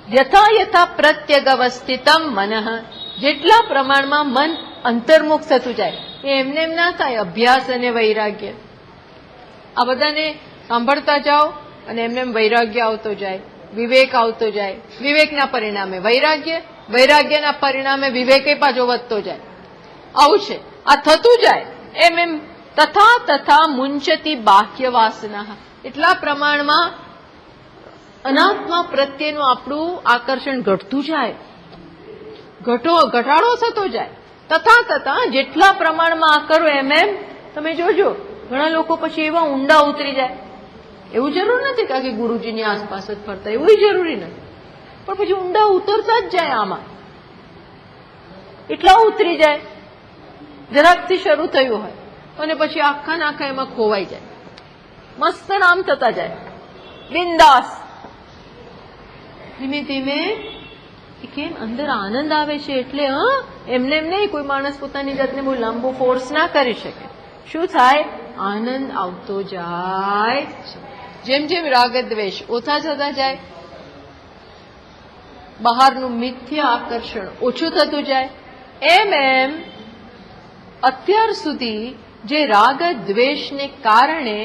S1: યથા યથા પ્રત્યેક અવસ્થિતમ મનઃ, જેટલા પ્રમાણમાં મન અંતર્મુખ થતું જાય. એમને એમ ના થાય. અભ્યાસ અને વૈરાગ્ય, આ બધાને સાંભળતા જાઓ અને એમને એમ વૈરાગ્ય આવતો જાય, વિવેક આવતો જાય. વિવેકના પરિણામે વૈરાગ્ય, વૈરાગ્યના પરિણામે વિવેક પાછો વધતો જાય. આવું છે, આ થતું જાય. એમ એમ તથા તથા મુંચતી બાહ્ય વાસના, એટલા પ્રમાણમાં અનાત્મા પ્રત્યેનું આપણું આકર્ષણ ઘટતું જાય, ઘટાડો થતો જાય. તથા તથા જેટલા પ્રમાણમાં આ કરો એમ એમ તમે જોજો ઘણા લોકો પછી એવા ઊંડા ઉતરી જાય. એવું જરૂર નથી કે ગુરુજીની આસપાસ જ ફરતા, એવું જરૂરી નથી, પણ પછી ઊંડા ઉતરતા જ જાય. આમાં એટલા ઉતરી જાય, જરાકથી શરૂ થયું હોય અને પછી આખા નાખા એમાં ખોવાઈ જાય, મસ્ત નામ થતા જાય. બિંદાસ. ધીમે ધીમે કેમ અંદર આનંદ આવે છે એટલે એમને એમ નહીં કોઈ માણસ પોતાની જાતને બહુ લાંબો ફોર્સ ના કરી શકે. શું થાય? આનંદ આવતો જાય. જેમ જેમ રાગ દ્વેષ ઓછા થતા જાય, બહારનું મિથ્ય આકર્ષણ ઓછું થતું જાય, એમ એમ અત્યાર સુધી જે રાગ દ્વેષને કારણે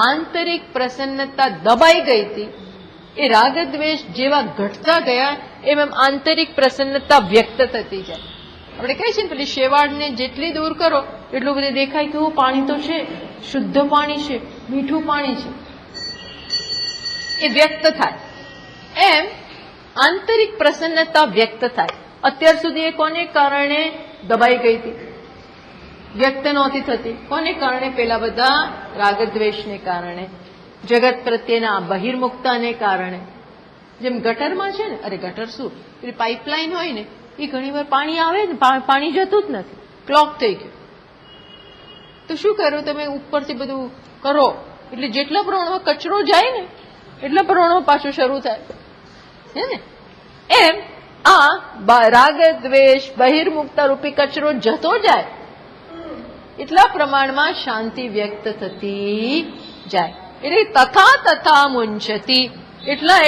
S1: આંતરિક પ્રસન્નતા દબાઈ ગઈ હતી, એ રાગ દ્વેષ જેવા ઘટતા ગયા એમ એમ આંતરિક પ્રસન્નતા વ્યક્ત થતી જાય. આપણે કહીએ છીએ ને પેલી શેવાળને જેટલી દૂર કરો એટલું બધું દેખાય કે પાણી તો છે, શુદ્ધ પાણી છે, મીઠું પાણી છે, એ વ્યક્ત થાય. એમ આંતરિક પ્રસન્નતા વ્યક્ત થાય. અત્યાર સુધી એ કોને કારણે દબાઈ ગઈ હતી, વ્યક્ત નહોતી થતી? કોને કારણે? પેલા બધા રાગદ્વેષને કારણે, જગત પ્રત્યેના બહિર્મુખતાને કારણે. જેમ ગટરમાં છે ને, અરે ગટર શું, પેલી પાઇપલાઇન હોય ને, એ ઘણી વાર પાણી આવે ને પાણી જતું જ નથી, ક્લોગ થઈ ગયું. તો શું કરો તમે? ઉપરથી બધું કરો એટલે જેટલા પ્રમાણમાં કચરો જાય ને એટલા પ્રમાણમાં પાછું શરૂ થાય છે ને. એમ આ રાગ દ્વેષ બહિર્મુખતા રૂપી કચરો જતો જાય એટલા પ્રમાણમાં શાંતિ વ્યક્ત થતી જાય. એટલે તથા તથા મુંચતી,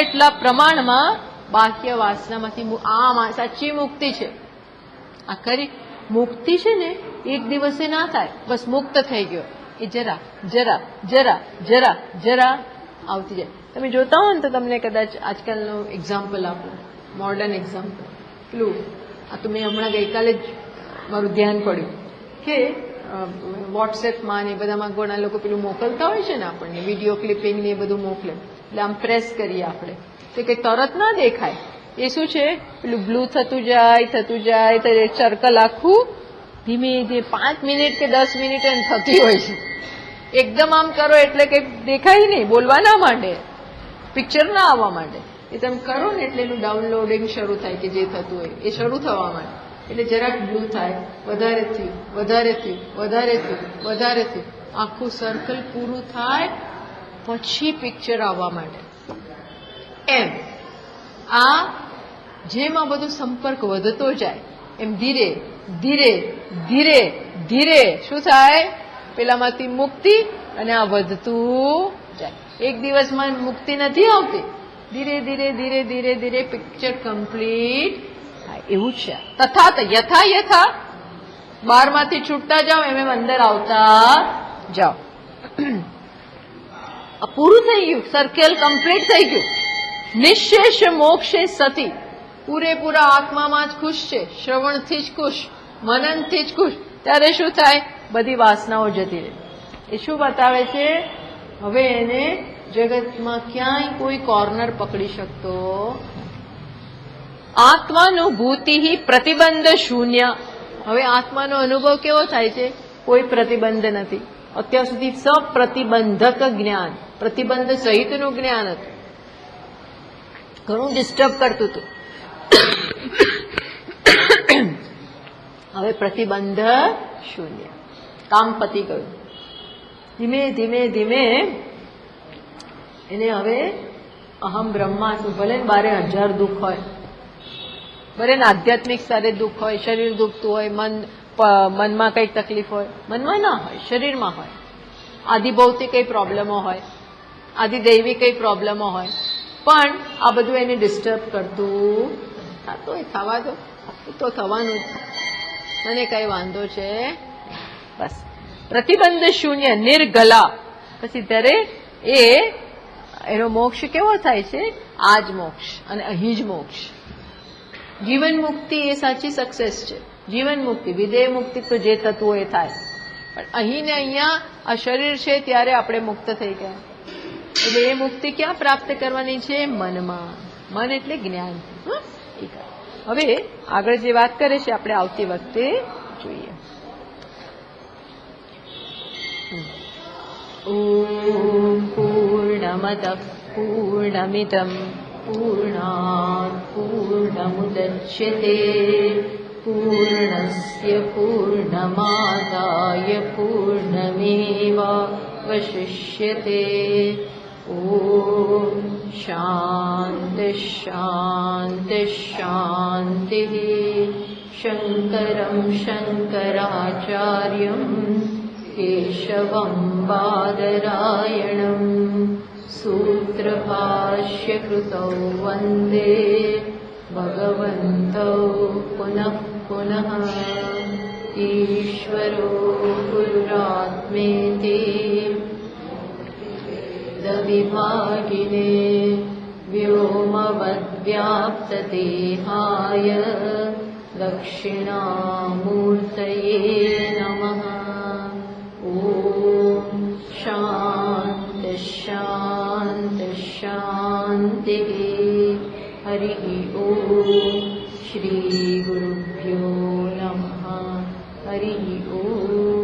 S1: એટલા પ્રમાણમાં બાહ્ય વાસનામાંથી આ સાચી મુક્તિ છે. આ ખરી મુક્તિ છે ને, એક દિવસે ના થાય બસ મુક્ત થઈ ગયો. એ જરા જરા જરા જરા જરા આવતી જાય. તમે જોતા હો ને તો તમને કદાચ આજકાલનું એક્ઝામ્પલ આપો, મોડર્ન એક્ઝામ્પલ. પેલું આ તો મેં હમણાં ગઈકાલે જ મારું ધ્યાન પડ્યું કે વોટ્સએપમાં ને બધામાં ઘણા લોકો પેલું મોકલતા હોય છે ને આપણને વિડીયો ક્લિપિંગ ને એ બધું મોકલે, એટલે આમ પ્રેસ કરીએ આપણે તો કંઈ તરત ના દેખાય. એ શું છે? પેલું બ્લુ થતું જાય તો એ સર્કલ આખું ધીમે ધીમે 5 મિનિટ કે 10 મિનિટ એમ થતી હોય છે. એકદમ આમ કરો એટલે કંઈ દેખાય નહીં, બોલવા ના માંડે, પિક્ચર ના આવવા માંડે. એ તમે કરો ને એટલે એનું ડાઉનલોડિંગ શરૂ થાય કે જે થતું હોય એ શરૂ થવા માંડે. એટલે જરાક બ્લુ થાય, વધારે થયું, વધારે થયું, વધારે થયું, વધારે થયું, આખું સર્કલ પૂરું થાય પછી પિક્ચર આવવા માંડે. એમ આ જેમ આ બધું સંપર્ક વધતો જાય એમ ધીરે ધીરે ધીરે ધીરે શું થાય? પેલામાંથી મુક્તિ અને આ વધતું જાય. એક દિવસમાં મુક્તિ નથી આવતી, ધીરે ધીરે ધીરે ધીરે ધીરે પિક્ચર કમ્પ્લીટ થાય. એવું છે. તથા યથા યથા બહારમાંથી છૂટતા જાઓ એમ એમ અંદર આવતા જાઓ. પૂરું થઈ ગયું, સર્કલ કમ્પ્લીટ થઈ ગયું. નિશેષ મોક્ષે સતી, પૂરેપૂરા આત્મામાં જ ખુશ છે, શ્રવણથી જ ખુશ, મનનથી જ ખુશ. ત્યારે શું થાય? બધી વાસનાઓ જતી રહે. એ શું બતાવે છે? હવે એને જગતમાં ક્યાંય કોઈ કોર્નર પકડી શકતો. આત્માનુભૂતિ પ્રતિબંધ શૂન્ય. હવે આત્માનો અનુભવ કેવો થાય છે? કોઈ પ્રતિબંધ નથી. અત્યાર સુધી સપ્રતિબંધક જ્ઞાન, પ્રતિબંધ સહિતનું જ્ઞાન હતું, ઘણું ડિસ્ટર્બ કરતું હતું. હવે પ્રતિબંધ શૂન્ય, કામ પતી ગયું. ધીમે ધીમે ધીમે એને હવે અહમ બ્રહ્માસ્મિ, ભલે ને 12,000 દુઃખ હોય, ભલે ને આધ્યાત્મિક સ્તરે દુઃખ હોય, શરીર દુખતું હોય, મનમાં કંઈક તકલીફ હોય, મનમાં ના હોય, શરીરમાં હોય, આદિભૌતિક કઈ પ્રોબ્લેમો હોય, આદિદૈવી કઈ પ્રોબ્લેમો હોય, પણ આ બધું એને ડિસ્ટર્બ કરતું. આ તો એ થવા દો, એ તો થવાનું જ, મને કઈ વાંધો છે. બસ પ્રતિબંધ શૂન્ય નિર્ગલા. પછી ત્યારે એનો મોક્ષ કેવો થાય છે? આ જ મોક્ષ અને અહીં જ મોક્ષ. જીવન મુક્તિ એ સાચી સક્સેસ છે. જીવન મુક્તિ, વિદેહ મુક્તિ તો જે થતું હોય એ થાય, પણ અહીં ને અહીંયા આ શરીર છે ત્યારે આપણે મુક્ત થઈ ગયા. એટલે એ મુક્તિ ક્યાં પ્રાપ્ત કરવાની છે? મનમાં. મન એટલે જ્ઞાન. હવે આગળ જે વાત કરે છે આપણે આવતી વખતે જોઈએ. ઓમ પૂર્ણમદ પૂર્ણમિદં પૂર્ણાત પૂર્ણમુદચ્યતે પૂર્ણસ્ય પૂર્ણમાદાય પૂર્ણમેવાવશિષ્યતે ॐ शान्ति शान्ति शान्तिः। शङ्करं शङ्कराचार्यं केशवं बादरायणं सूत्रभाष्यकृतौ वन्दे भगवन्तौ पुनः पुनः। ईश्वरो गुरुरात्मेति वेदविभागिने व्योमवद्व्याप्तदेहाय दक्षिणामूर्तये नमः। ॐ शान्ति शान्ति शान्तिः। हरिः ॐ। श्रीगुरुभ्यो नमः। हरिः ॐ।